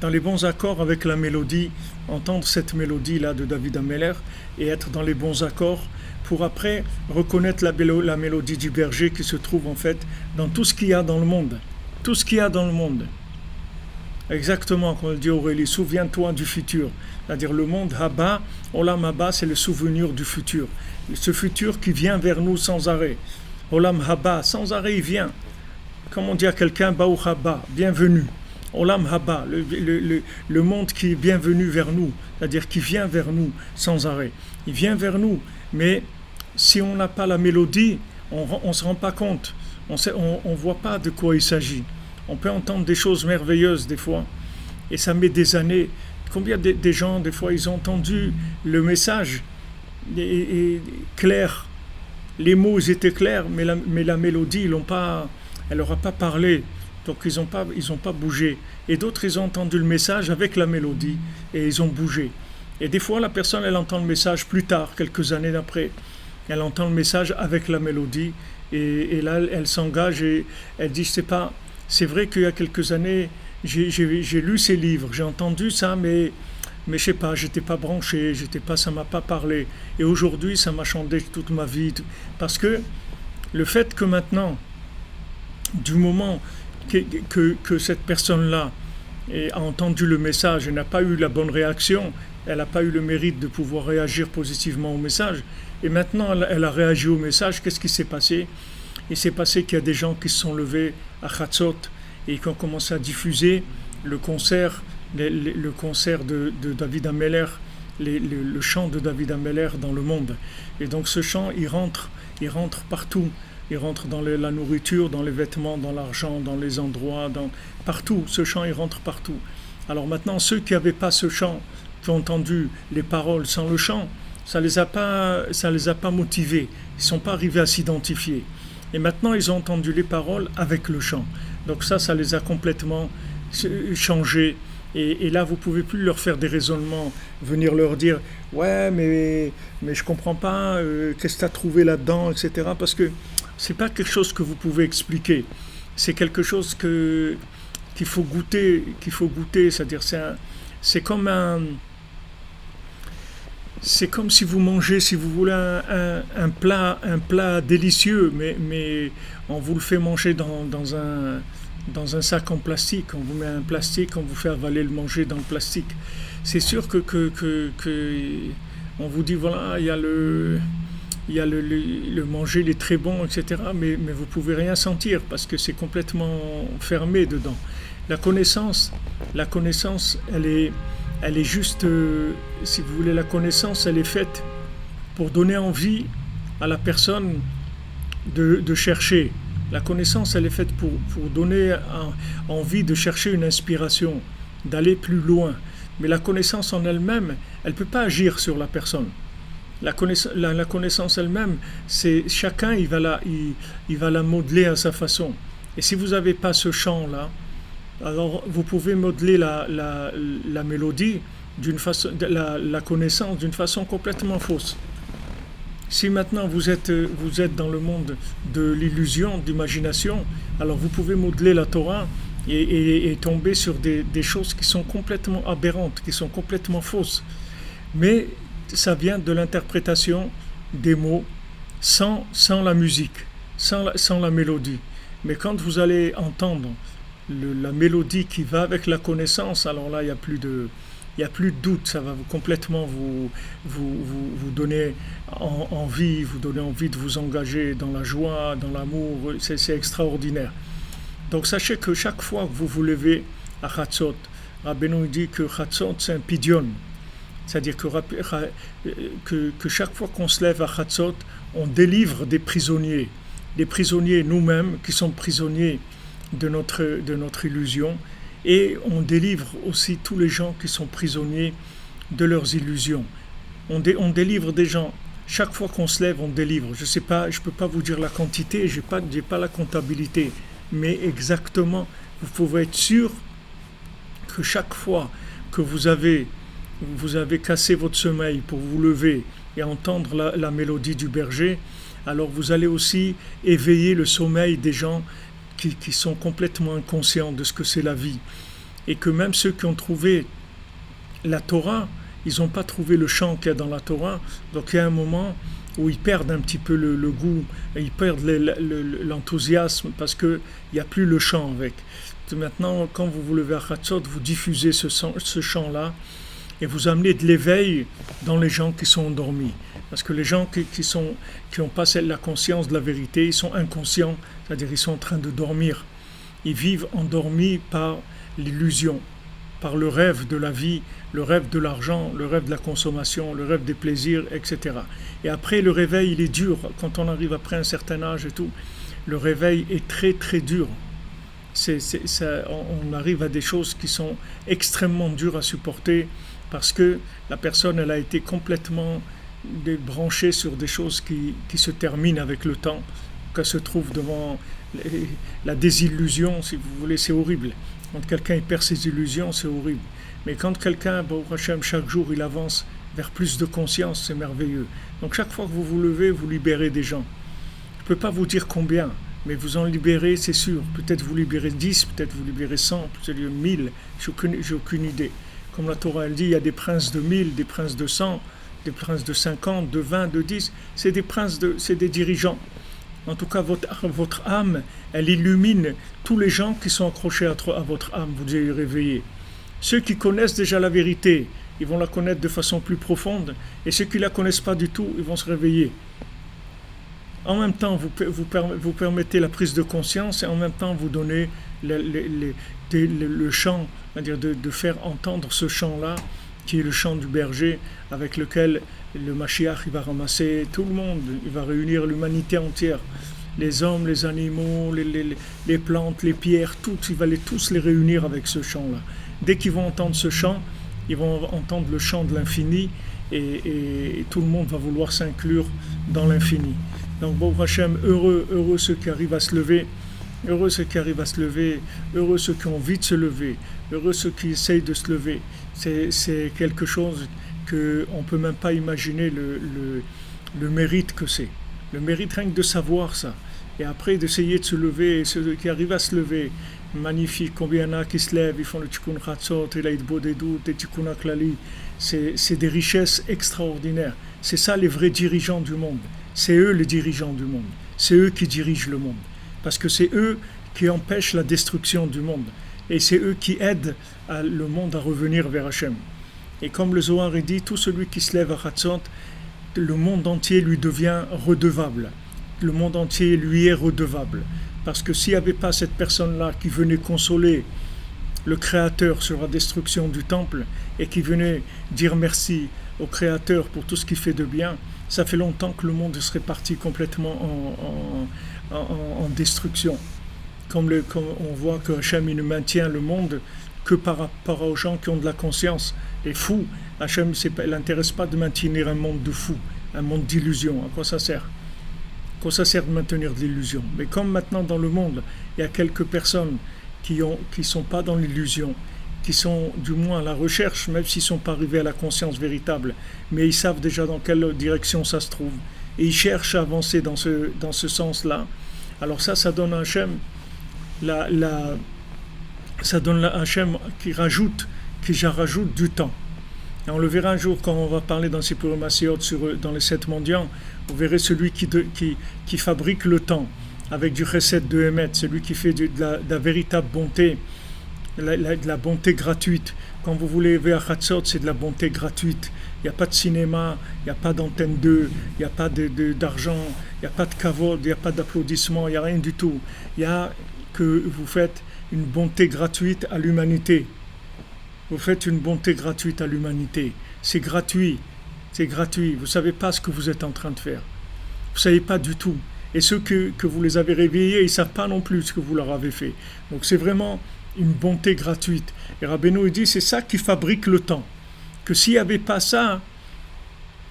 Dans les bons accords avec la mélodie, entendre cette mélodie-là de David Ameller et être dans les bons accords pour après reconnaître la mélodie du berger qui se trouve en fait dans tout ce qu'il y a dans le monde. Tout ce qu'il y a dans le monde. Exactement, comme le dit Aurélie, souviens-toi du futur. C'est-à-dire le monde Haba, Olam Haba, c'est le souvenir du futur. Ce futur qui vient vers nous sans arrêt. Olam Haba, sans arrêt il vient. Comme on dit à quelqu'un, Baou Haba, bienvenue. Olam Haba, le monde qui est bienvenu vers nous, c'est-à-dire qui vient vers nous sans arrêt. Il vient vers nous, mais si on n'a pas la mélodie, on ne se rend pas compte, on ne voit pas de quoi il s'agit. On peut entendre des choses merveilleuses des fois, et ça met des années. Combien des gens, des fois, ils ont entendu le message clair, les mots ils étaient clairs, mais la mélodie, elle n'aura pas parlé. Donc ils n'ont pas bougé. Et d'autres, ils ont entendu le message avec la mélodie et ils ont bougé. Et des fois, la personne, elle entend le message plus tard, quelques années d'après. Elle entend le message avec la mélodie et là, elle s'engage et elle dit, je sais pas, c'est vrai qu'il y a quelques années, j'ai lu ces livres, j'ai entendu ça, mais je sais pas, j'étais pas branché, ça m'a pas parlé. Et aujourd'hui, ça m'a changé toute ma vie. Parce que le fait que maintenant, du moment que cette personne-là a entendu le message et n'a pas eu la bonne réaction, elle n'a pas eu le mérite de pouvoir réagir positivement au message, et maintenant elle a réagi au message, qu'est-ce qui s'est passé? Il s'est passé qu'il y a des gens qui se sont levés à Hatzot et qui ont commencé à diffuser le concert de David Ameller, le chant de David Ameller dans le monde. Et donc ce chant, il rentre partout. Il rentre dans la nourriture, dans les vêtements, dans l'argent, dans les endroits, partout. Ce chant, il rentre partout. Alors maintenant, ceux qui n'avaient pas ce chant, qui ont entendu les paroles sans le chant, ça les a pas motivés. Ils ne sont pas arrivés à s'identifier. Et maintenant, ils ont entendu les paroles avec le chant. Donc ça les a complètement changés. Et là, vous ne pouvez plus leur faire des raisonnements, venir leur dire « Ouais, mais je ne comprends pas, qu'est-ce que tu as trouvé là-dedans, etc. » Parce que ce n'est pas quelque chose que vous pouvez expliquer. C'est quelque chose qu'il faut goûter. C'est-à-dire, c'est comme si vous mangez, si vous voulez, un plat délicieux, mais on vous le fait manger dans un sac en plastique, on vous met un plastique, on vous fait avaler le manger dans le plastique. C'est sûr que on vous dit voilà, il y a le manger, il est très bon, etc. Mais vous pouvez rien sentir parce que c'est complètement fermé dedans. La connaissance, elle est juste, si vous voulez, la connaissance, elle est faite pour donner envie à la personne de chercher. La connaissance, elle est faite pour donner envie de chercher une inspiration, d'aller plus loin. Mais la connaissance en elle-même, elle ne peut pas agir sur la personne. La connaissance elle-même, c'est chacun, il va la modeler à sa façon. Et si vous n'avez pas ce champ-là, alors vous pouvez modeler la mélodie d'une façon, la connaissance d'une façon complètement fausse. Si maintenant vous êtes dans le monde de l'illusion, d'imagination, alors vous pouvez modeler la Torah et tomber sur des choses qui sont complètement aberrantes, qui sont complètement fausses. Mais ça vient de l'interprétation des mots sans la musique, sans la mélodie. Mais quand vous allez entendre la mélodie qui va avec la connaissance, alors là, il n'y a plus de doute, ça va complètement vous donner envie, vous donner envie de vous engager dans la joie, dans l'amour, c'est extraordinaire. Donc sachez que chaque fois que vous vous levez à Chatzot, Rabbeinu dit que Chatzot c'est un pidyon, c'est-à-dire que chaque fois qu'on se lève à Chatzot, on délivre des prisonniers nous-mêmes qui sont prisonniers de notre illusion, et on délivre aussi tous les gens qui sont prisonniers de leurs illusions. On délivre des gens. Chaque fois qu'on se lève, on délivre. Je ne peux pas vous dire la quantité, j'ai pas la comptabilité, mais exactement, vous pouvez être sûr que chaque fois que vous avez cassé votre sommeil pour vous lever et entendre la mélodie du berger, alors vous allez aussi éveiller le sommeil des gens qui sont complètement inconscients de ce que c'est la vie. Et que même ceux qui ont trouvé la Torah, ils n'ont pas trouvé le chant qu'il y a dans la Torah. Donc il y a un moment où ils perdent un petit peu le goût, ils perdent l'enthousiasme parce qu'il n'y a plus le chant avec. Maintenant, quand vous vous levez à Chatzot, vous diffusez ce chant-là et vous amenez de l'éveil dans les gens qui sont endormis. Parce que les gens qui n'ont pas la conscience de la vérité, ils sont inconscients, c'est-à-dire ils sont en train de dormir. Ils vivent endormis par l'illusion, par le rêve de la vie, le rêve de l'argent, le rêve de la consommation, le rêve des plaisirs, etc. Et après, le réveil, il est dur. Quand on arrive après un certain âge et tout, le réveil est très très dur. On arrive à des choses qui sont extrêmement dures à supporter parce que la personne, elle a été complètement branchée sur des choses qui se terminent avec le temps, qu'elle se trouve devant la désillusion, si vous voulez, c'est horrible. Quand quelqu'un perd ses illusions, c'est horrible. Mais quand quelqu'un, chaque jour, il avance vers plus de conscience, c'est merveilleux. Donc chaque fois que vous vous levez, vous libérez des gens. Je ne peux pas vous dire combien, mais vous en libérez, c'est sûr. Peut-être vous libérez 10, peut-être vous libérez 100, peut-être 1000, j'ai aucune idée. Comme la Torah, elle dit, il y a des princes de 1000, des princes de 100, des princes de 50, de 20, de 10. C'est des dirigeants. En tout cas, votre âme, elle illumine tous les gens qui sont accrochés à votre âme, vous les réveillez. Ceux qui connaissent déjà la vérité, ils vont la connaître de façon plus profonde, et ceux qui ne la connaissent pas du tout, ils vont se réveiller. En même temps, vous permettez la prise de conscience, et en même temps, vous donnez le chant, c'est-à-dire de faire entendre ce chant-là, qui est le chant du berger, avec lequel le Mashiach il va ramasser tout le monde, il va réunir l'humanité entière, les hommes, les animaux, les plantes, les pierres, il va tous les réunir avec ce chant-là. Dès qu'ils vont entendre ce chant, ils vont entendre le chant de l'infini et tout le monde va vouloir s'inclure dans l'infini. Donc, bon Hachem, heureux ceux qui arrivent à se lever, heureux ceux qui arrivent à se lever, heureux ceux qui ont envie de se lever, heureux ceux qui essayent de se lever. C'est quelque chose qu'on ne peut même pas imaginer le mérite que c'est. Le mérite rien que de savoir ça. Et après d'essayer de se lever, et ceux qui arrivent à se lever, magnifique, combien il y en a qui se lèvent, ils font le tikkun chatzot, et l'aïdbodedut, et tikkun aklali. C'est des richesses extraordinaires. C'est ça les vrais dirigeants du monde. C'est eux les dirigeants du monde. C'est eux qui dirigent le monde. Parce que c'est eux qui empêchent la destruction du monde. Et c'est eux qui aident le monde à revenir vers Hachem. Et comme le Zohar dit, tout celui qui se lève à Chatzot, le monde entier lui devient redevable. Le monde entier lui est redevable. Parce que s'il n'y avait pas cette personne-là qui venait consoler le Créateur sur la destruction du temple et qui venait dire merci au Créateur pour tout ce qu'il fait de bien, ça fait longtemps que le monde serait parti complètement en destruction. Comme on voit que Hachem il ne maintient le monde que par rapport aux gens qui ont de la conscience. Les fous, Hachem il n'intéresse pas de maintenir un monde de fous, un monde d'illusions. À quoi ça sert? À quoi ça sert de maintenir de l'illusion? Mais comme maintenant dans le monde, il y a quelques personnes qui sont pas dans l'illusion, qui sont du moins à la recherche, même s'ils ne sont pas arrivés à la conscience véritable, mais ils savent déjà dans quelle direction ça se trouve, et ils cherchent à avancer dans ce sens-là. Alors ça donne à Hachem ça donne à Hachem qui rajoute du temps. Et on le verra un jour quand on va parler dans Sipur Masiot dans les 7 mendiants. Vous verrez celui qui fabrique le temps avec du chesed de Emet, celui qui fait de la véritable bonté, de la bonté gratuite. Quand vous voulez vers Hatzot, c'est de la bonté gratuite. Il n'y a pas de cinéma, il n'y a pas d'antenne 2, il n'y a pas d'argent, il n'y a pas de kavod, il n'y a pas d'applaudissements, il n'y a rien du tout. Il y a que vous faites une bonté gratuite à l'humanité. Vous faites une bonté gratuite à l'humanité. C'est gratuit. C'est gratuit. Vous ne savez pas ce que vous êtes en train de faire. Vous ne savez pas du tout. Et ceux que vous les avez réveillés, ils ne savent pas non plus ce que vous leur avez fait. Donc c'est vraiment une bonté gratuite. Et Rabbeinu dit, c'est ça qui fabrique le temps. Que s'il n'y avait pas ça,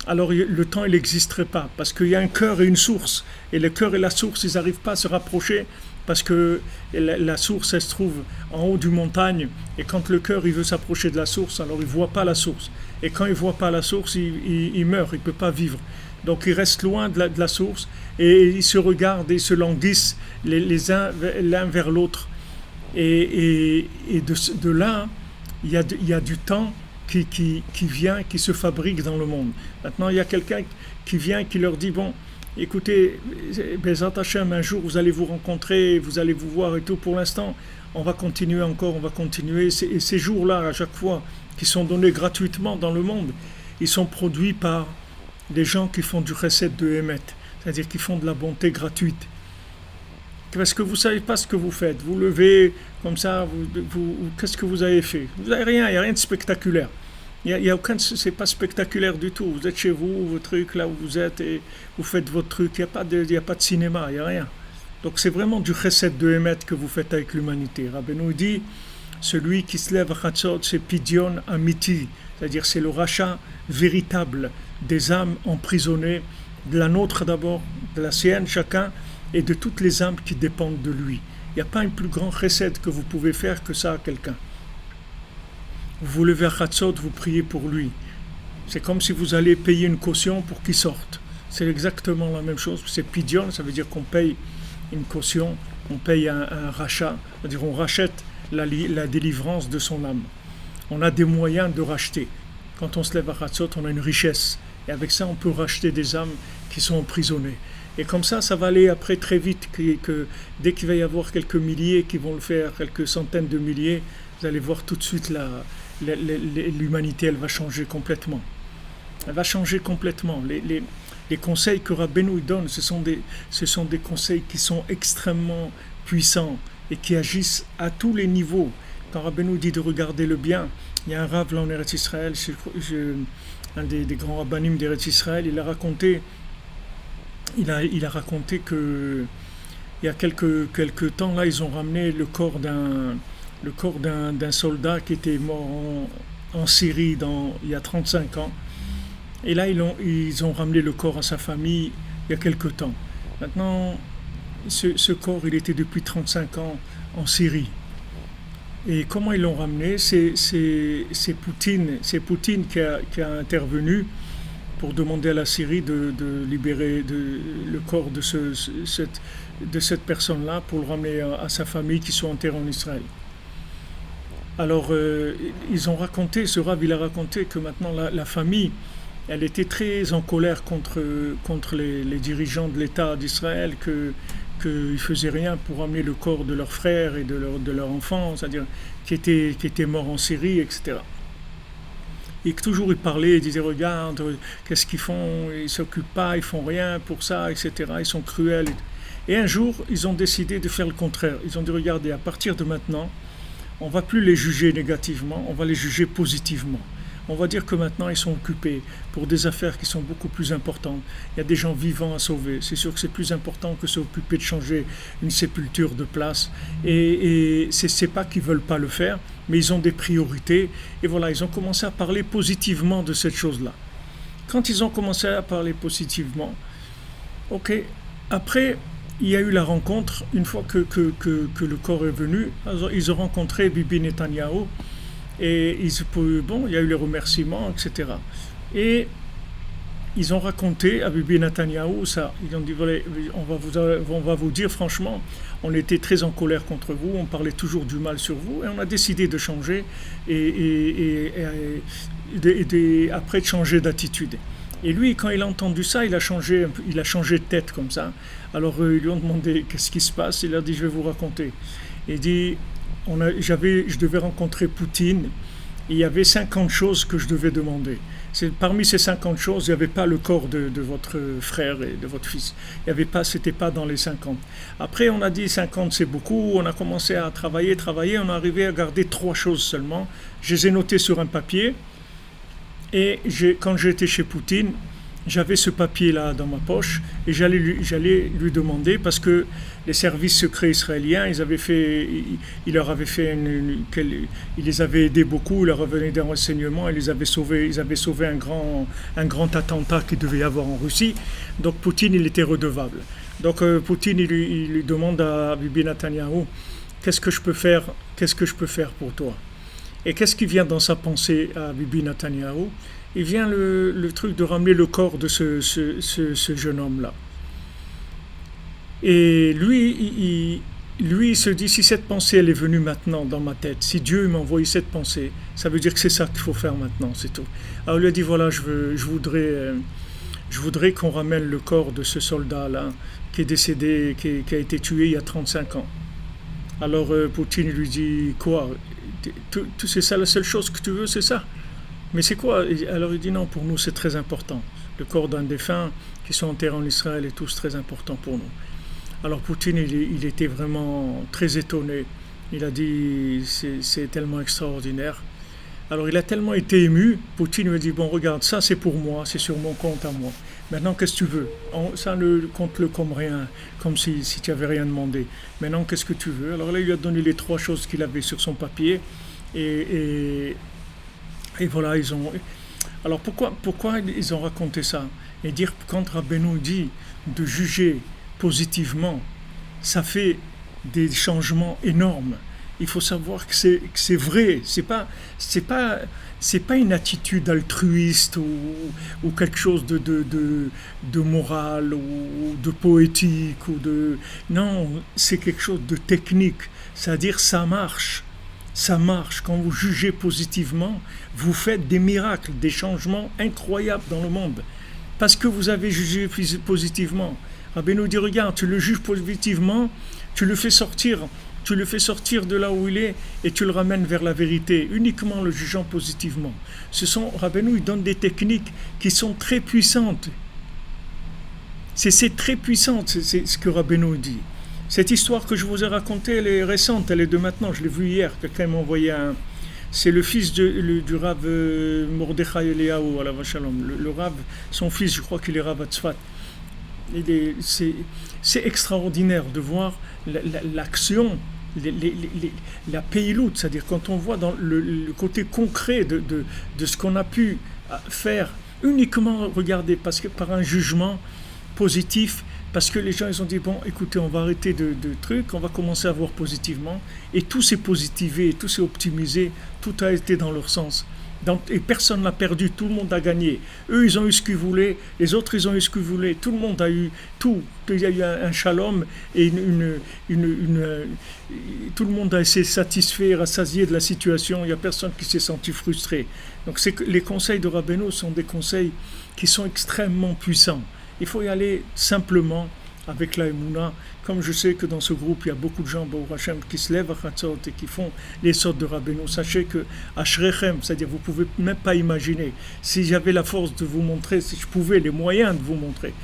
alors le temps il n'existerait pas. Parce qu'il y a un cœur et une source. Et le cœur et la source, ils n'arrivent pas à se rapprocher. Parce que la source, elle se trouve en haut d'une montagne. Et quand le cœur il veut s'approcher de la source, alors il ne voit pas la source. Et quand il ne voit pas la source, il meurt, il ne peut pas vivre. Donc il reste loin de la source et ils se regardent et se languissent les uns l'un vers l'autre. Et de là, il y a du temps qui vient, qui se fabrique dans le monde. Maintenant, il y a quelqu'un qui vient, qui leur dit, bon, écoutez, Bezat Hashem, un jour vous allez vous rencontrer, vous allez vous voir et tout. Pour l'instant, on va continuer. Et ces jours-là, à chaque fois, qui sont donnés gratuitement dans le monde, ils sont produits par des gens qui font du chesed de Emet, c'est-à-dire qui font de la bonté gratuite. Parce que vous ne savez pas ce que vous faites. Vous levez comme ça, qu'est-ce que vous avez fait? Vous n'avez rien, il n'y a rien de spectaculaire. C'est pas spectaculaire du tout. Vous êtes chez vous, vos trucs, là où vous êtes, et vous faites votre truc. Il n'y a pas de cinéma, il n'y a rien. Donc c'est vraiment du chesed de Emet que vous faites avec l'humanité. Rabbeinu dit, celui qui se lève à Chatzot, c'est Pidyon Amiti, c'est-à-dire c'est le rachat véritable des âmes emprisonnées, de la nôtre d'abord, de la sienne chacun, et de toutes les âmes qui dépendent de lui. Il n'y a pas un plus grand chesed que vous pouvez faire que ça à quelqu'un. Vous vous levez à Chatzot, vous priez pour lui. C'est comme si vous allez payer une caution pour qu'il sorte. C'est exactement la même chose. C'est Pidyon, ça veut dire qu'on paye une caution, on paye un rachat, c'est-à-dire on rachète la délivrance de son âme. On a des moyens de racheter. Quand on se lève à Chatzot, on a une richesse. Et avec ça, on peut racheter des âmes qui sont emprisonnées. Et comme ça va aller après très vite. Que dès qu'il va y avoir quelques milliers qui vont le faire, quelques centaines de milliers, vous allez voir tout de suite l'humanité, elle va changer complètement. Elle va changer complètement. Les conseils que Rabbeinu donne, ce sont des conseils qui sont extrêmement puissants et qui agissent à tous les niveaux. Quand Rabbeinu dit de regarder le bien, il y a un rav là en Eretz Israël, un des grands rabbanim d'Eretz Israël, il a raconté que il y a quelques temps là, ils ont ramené le corps d'un soldat qui était mort en Syrie il y a 35 ans. Et là, ils ont ramené le corps à sa famille il y a quelques temps. Maintenant, ce corps, il était depuis 35 ans en Syrie. Et comment ils l'ont ramené? C'est Poutine qui a intervenu pour demander à la Syrie de libérer le corps de cette personne-là pour le ramener à sa famille qui sont enterrés en Israël. Alors, ils ont raconté, ce rav, il a raconté que maintenant la famille, elle était très en colère contre les dirigeants de l'État d'Israël, qu'ils ne faisaient rien pour ramener le corps de leur frère et de leur enfant, c'est-à-dire qui était mort en Syrie, etc. Et que toujours ils parlaient, ils disaient, regarde, qu'est-ce qu'ils font, ils ne s'occupent pas, ils ne font rien pour ça, etc. Ils sont cruels. Et un jour, ils ont décidé de faire le contraire. Ils ont dit, regardez, à partir de maintenant, on ne va plus les juger négativement, on va les juger positivement. On va dire que maintenant ils sont occupés pour des affaires qui sont beaucoup plus importantes. Il y a des gens vivants à sauver. C'est sûr que c'est plus important que s'occuper de changer une sépulture de place. Et c'est pas qu'ils veulent pas le faire, mais ils ont des priorités. Et voilà, ils ont commencé à parler positivement de cette chose-là. Quand ils ont commencé à parler positivement, ok, après, il y a eu la rencontre, une fois que le corps est venu, ils ont rencontré Bibi Netanyahu, et bon, il y a eu les remerciements, etc. Et ils ont raconté à Bibi Netanyahu ça. Ils ont dit, voilà, on va vous dire franchement, on était très en colère contre vous, on parlait toujours du mal sur vous, et on a décidé de changer, après de changer d'attitude. Et lui, quand il a entendu ça, il a changé de tête comme ça. Alors ils lui ont demandé qu'est-ce qui se passe. Il a dit, je vais vous raconter. Il dit, je devais rencontrer Poutine. Et il y avait 50 choses que je devais demander. Parmi ces 50 choses, il n'y avait pas le corps de votre frère et de votre fils. C'était pas dans les 50. Après, on a dit 50 c'est beaucoup. On a commencé à travailler. On est arrivé à garder 3 choses seulement. Je les ai notées sur un papier. Et quand j'étais chez Poutine, j'avais ce papier-là dans ma poche et j'allais lui demander, parce que les services secrets israéliens, il leur avait fait il les avait aidés beaucoup, il leur avait donné des renseignements, ils avaient sauvé un grand attentat qu'il devait y avoir en Russie. Donc Poutine, il était redevable. Donc Poutine, il lui demande à Bibi Netanyahu, qu'est-ce que je peux faire pour toi? Et qu'est-ce qui vient dans sa pensée à Bibi Netanyahu? Il vient le truc de ramener le corps de ce jeune homme-là. Et lui, il se dit, si cette pensée elle est venue maintenant dans ma tête, si Dieu m'a envoyé cette pensée, ça veut dire que c'est ça qu'il faut faire maintenant, c'est tout. Alors il lui a dit, voilà, je voudrais qu'on ramène le corps de ce soldat-là, qui est décédé, qui a été tué il y a 35 ans. Alors Poutine lui dit, quoi? C'est ça la seule chose que tu veux, c'est ça? Mais c'est quoi? Alors il dit, non, pour nous c'est très important. Le corps d'un défunt qui sont enterrés en Israël est tous très important pour nous. Alors Poutine, il était vraiment très étonné. Il a dit, c'est tellement extraordinaire. Alors il a tellement été ému, Poutine lui a dit, bon regarde, ça c'est pour moi, c'est sur mon compte à moi. Maintenant qu'est-ce que tu veux? Ça compte-le comme rien, comme si tu n'avais rien demandé. Maintenant qu'est-ce que tu veux? Alors là il lui a donné les 3 choses qu'il avait sur son papier. Et voilà, alors pourquoi ils ont raconté ça? Et dire, quand Rabbeinu dit de juger positivement, ça fait des changements énormes. Il faut savoir que c'est vrai, c'est pas une attitude altruiste ou quelque chose de moral ou de poétique non, c'est quelque chose de technique, c'est-à-dire ça marche. Quand vous jugez positivement, vous faites des miracles, des changements incroyables dans le monde, parce que vous avez jugé positivement. Rabbeinu dit, regarde, tu le juges positivement, tu le fais sortir de là où il est et tu le ramènes vers la vérité, uniquement en le jugeant positivement. Rabbeinu, il donne des techniques qui sont très puissantes. C'est très puissant, c'est ce que Rabbeinu dit. Cette histoire que je vous ai racontée, elle est récente, elle est de maintenant, je l'ai vue hier, quelqu'un m'a envoyé c'est le fils du Rav Mordechai Eliyahu, alav shalom. Le Rav, son fils, je crois qu'il est Rav à Tzfat. C'est extraordinaire de voir l'action, la peilout, c'est-à-dire quand on voit dans le côté concret de ce qu'on a pu faire, uniquement regarder par un jugement positif, parce que les gens ils ont dit, bon écoutez, on va arrêter de trucs, on va commencer à voir positivement, et tout s'est positivé, tout s'est optimisé, tout a été dans leur sens. Et personne n'a perdu, tout le monde a gagné. Eux, ils ont eu ce qu'ils voulaient, les autres, ils ont eu ce qu'ils voulaient. Tout le monde a eu tout. Il y a eu un shalom et tout le monde a été satisfait, rassasié de la situation. Il n'y a personne qui s'est senti frustré. Donc les conseils de Rabbeinu sont des conseils qui sont extrêmement puissants. Il faut y aller simplement avec la Emouna. Comme je sais que dans ce groupe, il y a beaucoup de gens, Baruch Hashem, qui se lèvent à Chatzot et qui font les sortes de Rabbeinu. Sachez que Ashrechem, c'est-à-dire vous ne pouvez même pas imaginer, si j'avais la force de vous montrer, si je pouvais, les moyens de vous montrer,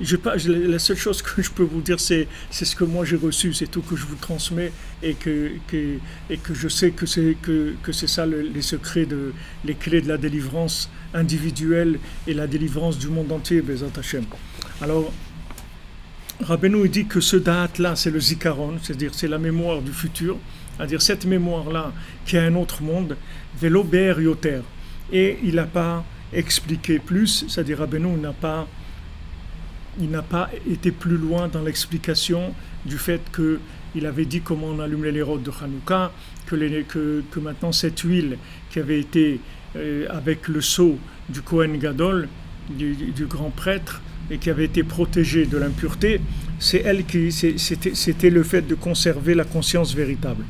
La seule chose que je peux vous dire, c'est ce que moi j'ai reçu, c'est tout que je vous transmets et que je sais que c'est ça les secrets, les clés de la délivrance individuelle et la délivrance du monde entier, Bezat Hashem. Alors, Rabbeinu dit que ce da'at-là, c'est le zikaron, c'est-à-dire c'est la mémoire du futur, c'est-à-dire cette mémoire-là qui a un autre monde, velo be'er yoter. Et il n'a pas expliqué plus, c'est-à-dire Rabbeinu il n'a pas été plus loin dans l'explication du fait qu'il avait dit comment on allumait les rods de Hanouka, que maintenant cette huile qui avait été avec le sceau du Kohen Gadol, du grand prêtre, et qui avait été protégée de l'impureté, c'était le fait de conserver la conscience véritable.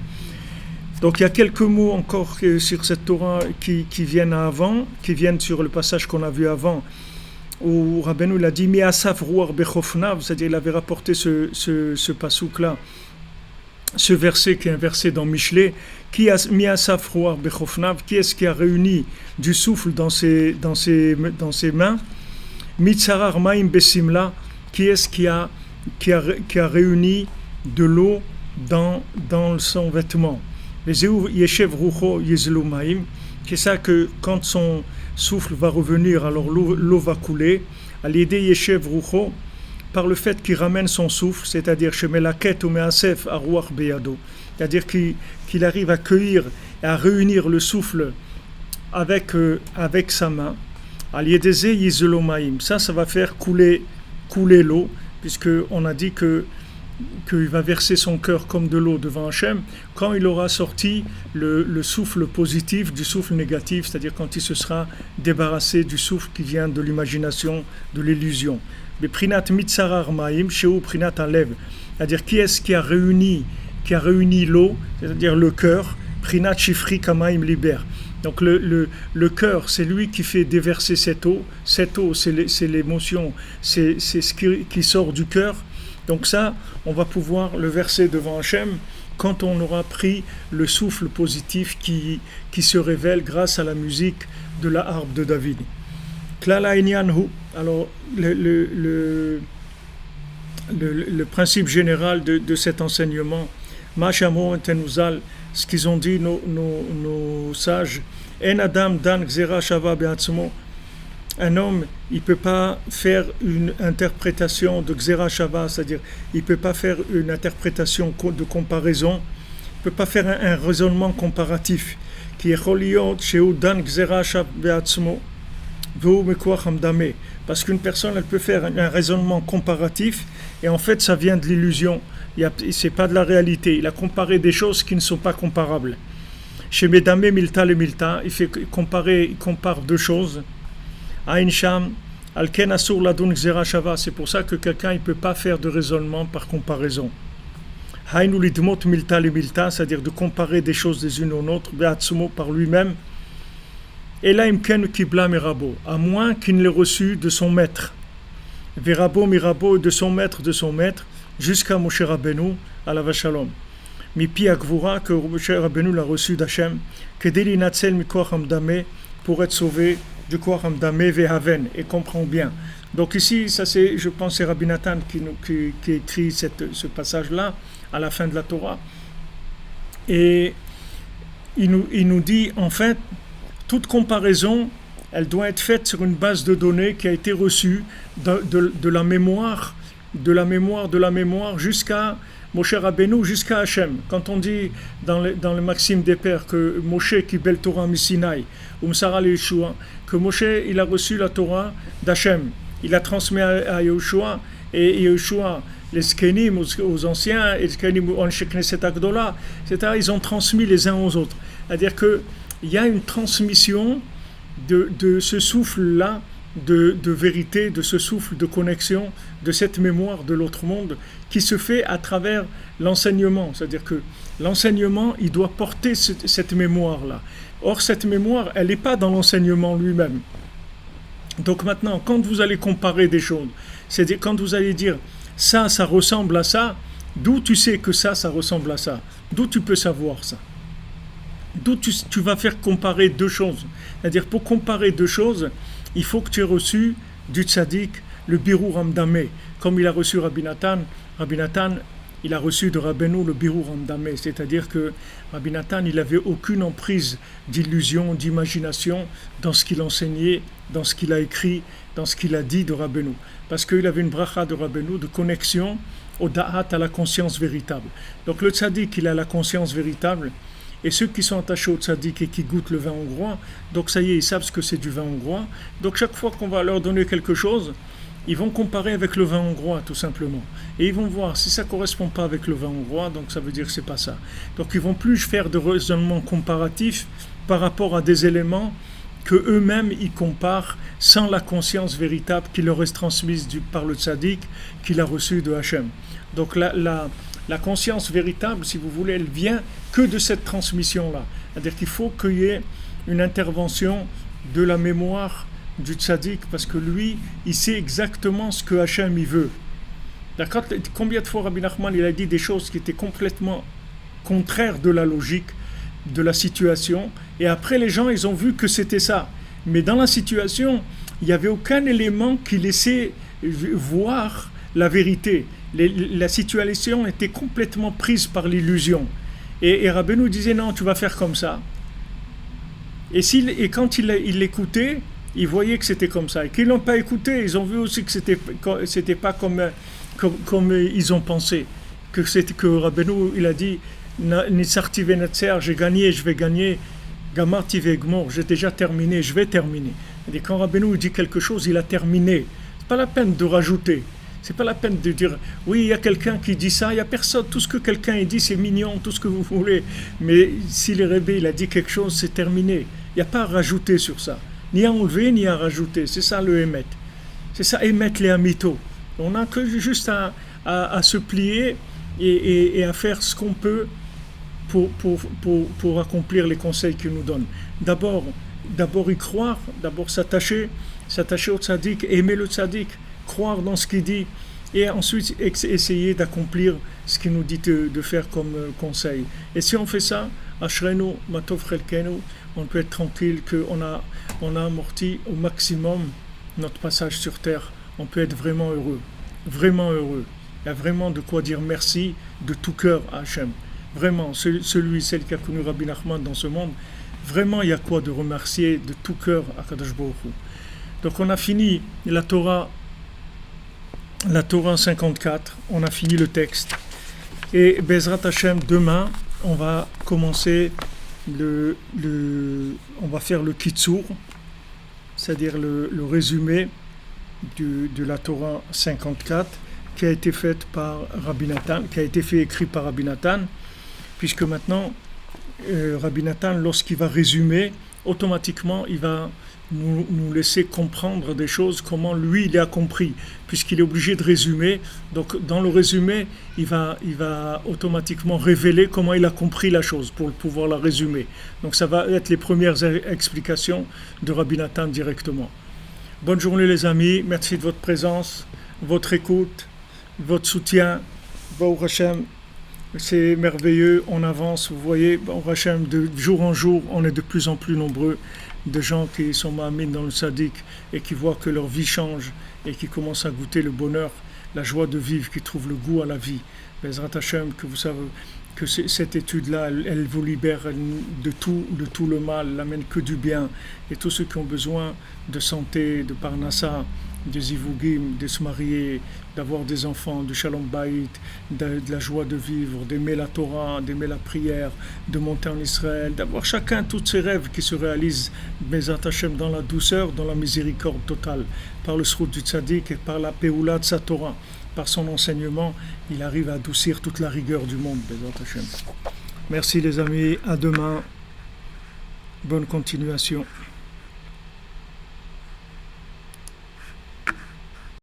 Donc il y a quelques mots encore sur cette Torah qui viennent sur le passage qu'on a vu avant, où Rabbeinu l'a dit Mi asaf ruach bechofnav, c'est-à-dire il avait rapporté ce passouk-là, ce verset qui est un verset dans Michelet, qui a Mi asaf ruach bechofnav, qui est-ce qui a réuni du souffle dans ses mains, Mitzarar maim besimla, qui est-ce qui a réuni de l'eau dans son vêtement. Yeshev rucho yezlu maim, c'est ça que quand son souffle va revenir, alors l'eau va couler. À l'idée Yeshev rucho, par le fait qu'il ramène son souffle, c'est-à-dire shemelaket ou measef aruach beyado, c'est-à-dire qu'il arrive à cueillir et à réunir le souffle avec sa main. À l'idée yezlu maim, ça va faire couler l'eau, puisque on a dit qu'il va verser son cœur comme de l'eau devant Hachem quand il aura sorti le souffle positif du souffle négatif, c'est-à-dire quand il se sera débarrassé du souffle qui vient de l'imagination, de l'illusion. Mais prinat mitzarar maim sheu prinat alev, c'est-à-dire qui est-ce qui a réuni l'eau, c'est-à-dire le cœur, prinat shifri kamaim liber. Donc le cœur, c'est lui qui fait déverser cette eau. Cette eau, c'est l'émotion, c'est ce qui sort du cœur. Donc ça, on va pouvoir le verser devant Hachem quand on aura pris le souffle positif qui se révèle grâce à la musique de la harpe de David. Klala inyanhu. Alors le principe général de cet enseignement, Mashamo Tenuzal, ce qu'ils ont dit nos sages, En Adam Dan Gzera Shava Beatzmo. Un homme, il ne peut pas faire une interprétation de Gzera Shava, c'est-à-dire il ne peut pas faire une interprétation de comparaison, il ne peut pas faire un raisonnement comparatif. Parce qu'une personne, elle peut faire un raisonnement comparatif et en fait ça vient de l'illusion, ce n'est pas de la réalité. Il a comparé des choses qui ne sont pas comparables. Chez Medame Milta le Milta, il compare deux choses. Aïnsham, Alken Asur Ladun Gzera Shava, c'est pour ça que quelqu'un ne peut pas faire de raisonnement par comparaison. Haïnu Lidmot Milta le Milta, c'est-à-dire de comparer des choses des unes aux autres, Beatsumo par lui-même. Et là, Imken Kibla Mirabo, à moins qu'il ne l'ait reçu de son maître. Verabo Mirabo, de son maître, jusqu'à Moshe Rabbeinu, à la Vachalom. Mipi Akvura, que Moshe Rabbeinu l'a reçu d'Hachem, que Deli Natzel Mikoach Hamdame, pour être sauvé du Koach Hamdame Vehaven, et comprend bien. Donc ici, ça c'est, je pense, c'est Rabbi Nathan qui écrit ce passage-là, à la fin de la Torah. Et il nous dit, en fait, toute comparaison, elle doit être faite sur une base de données qui a été reçue de la mémoire jusqu'à Moshe Rabbeinu, jusqu'à Hachem. Quand on dit dans le Maxime des Pères que Moshe Kibel Torah Misinaï, ou Msara le Yeshua, que Moshe il a reçu la Torah d'Hachem, il la transmet à Yeshua, et Yeshua, les Skenim aux anciens, et les Skenim en Shekneset Agdola, c'est-à-dire ils ont transmis les uns aux autres. C'est-à-dire qu'il y a une transmission de ce souffle-là, de vérité, de ce souffle de connexion, de cette mémoire de l'autre monde qui se fait à travers l'enseignement. C'est-à-dire que l'enseignement, il doit porter cette mémoire-là. Or, cette mémoire, elle n'est pas dans l'enseignement lui-même. Donc maintenant, quand vous allez comparer des choses, c'est-à-dire quand vous allez dire ça ressemble à ça, d'où tu sais que ça ressemble à ça? D'où tu peux savoir ça? D'où tu vas faire comparer deux choses? C'est-à-dire pour comparer deux choses, il faut que tu aies reçu du tzaddik le Birur Hamdameh, comme il a reçu Rabbi Nathan, il a reçu de Rabbeinu le Birur Hamdameh, c'est-à-dire que Rabbi Nathan, il n'avait aucune emprise d'illusion, d'imagination dans ce qu'il enseignait, dans ce qu'il a écrit, dans ce qu'il a dit de Rabbeinu, parce qu'il avait une bracha de Rabbeinu, de connexion au da'at, à la conscience véritable. Donc le tzaddik, il a la conscience véritable, et ceux qui sont attachés au tzaddik et qui goûtent le vin hongrois, donc ça y est, ils savent ce que c'est du vin hongrois. Donc chaque fois qu'on va leur donner quelque chose, ils vont comparer avec le vin hongrois tout simplement. Et ils vont voir si ça ne correspond pas avec le vin hongrois, donc ça veut dire que ce n'est pas ça. Donc ils vont plus faire de raisonnement comparatif par rapport à des éléments que eux-mêmes ils comparent sans la conscience véritable qui leur est transmise par le tzaddik qu'il a reçu de Hachem. Donc la conscience véritable, si vous voulez, elle vient que de cette transmission-là. C'est-à-dire qu'il faut qu'il y ait une intervention de la mémoire du tzaddik, parce que lui, il sait exactement ce que Hachem il veut. D'accord ? Combien de fois Rabbi Nachman il a dit des choses qui étaient complètement contraires de la logique, de la situation, et après les gens, ils ont vu que c'était ça. Mais dans la situation, il n'y avait aucun élément qui laissait voir la vérité. La situation était complètement prise par l'illusion. Et Rabbeinu disait non, tu vas faire comme ça. Et quand il l'écoutait, ils voyaient que c'était comme ça. Et qu'ils ne l'ont pas écouté, ils ont vu aussi que c'était pas comme ils ont pensé. Que Rabbeinu, il a dit Nisarti venetzer, j'ai gagné, je vais gagner. Gamarti vegmor, j'ai déjà terminé, je vais terminer. Et quand Rabbeinu dit quelque chose, il a terminé. C'est pas la peine de rajouter. C'est pas la peine de dire oui, il y a quelqu'un qui dit ça, il y a personne, tout ce que quelqu'un dit c'est mignon, tout ce que vous voulez, mais si le Rebbe il a dit quelque chose, c'est terminé. Il n'y a pas à rajouter sur ça, ni à enlever ni à rajouter. C'est ça le émet. C'est ça émettre les amito. On n'a que juste à se plier et à faire ce qu'on peut pour accomplir les conseils qu'il nous donne. D'abord y croire, d'abord s'attacher au tzaddik, aimer le tzaddik, croire dans ce qu'il dit, et ensuite essayer d'accomplir ce qu'il nous dit de faire comme conseil. Et si on fait ça, Ashrenu Matov Chelkenu, on peut être tranquille qu'on a amorti au maximum notre passage sur terre. On peut être vraiment heureux, vraiment heureux. Il y a vraiment de quoi dire merci de tout cœur à Hachem. Vraiment, celle qui a connu Rabbi Nachman dans ce monde, vraiment il y a quoi de remercier de tout cœur à Kadosh Baruch Hu. Donc on a fini la Torah 54, on a fini le texte. Et Bezrat Hashem, demain, on va commencer on va faire le Kitsur, c'est-à-dire le résumé de la Torah 54, qui a été faite par Rabbi Nathan, qui a été écrit par Rabbi Nathan, puisque maintenant, Rabbi Nathan, lorsqu'il va résumer, automatiquement, il va nous laisser comprendre des choses, comment lui, il a compris, puisqu'il est obligé de résumer. Donc, dans le résumé, il va automatiquement révéler comment il a compris la chose, pour pouvoir la résumer. Donc, ça va être les premières explications de Rabbi Nathan directement. Bonne journée les amis, merci de votre présence, votre écoute, votre soutien. Baruch Hashem, c'est merveilleux, on avance, vous voyez, Baruch Hashem, de jour en jour, on est de plus en plus nombreux de gens qui sont ma'amines dans le tzaddik et qui voient que leur vie change et qui commencent à goûter le bonheur, la joie de vivre, qui trouvent le goût à la vie. Bezrat Hashem, que vous savez que cette étude-là, elle vous libère de tout le mal, elle n'amène que du bien. Et tous ceux qui ont besoin de santé, de parnassa, de zivugim, de se marier, d'avoir des enfants, de shalom bayit, de la joie de vivre, d'aimer la Torah, d'aimer la prière, de monter en Israël, d'avoir chacun tous ses rêves qui se réalisent, Bezrat Hashem, dans la douceur, dans la miséricorde totale, par le srout du tzaddik et par la peoula de sa Torah. Par son enseignement, il arrive à adoucir toute la rigueur du monde, Bezrat Hashem. Merci les amis, à demain, bonne continuation.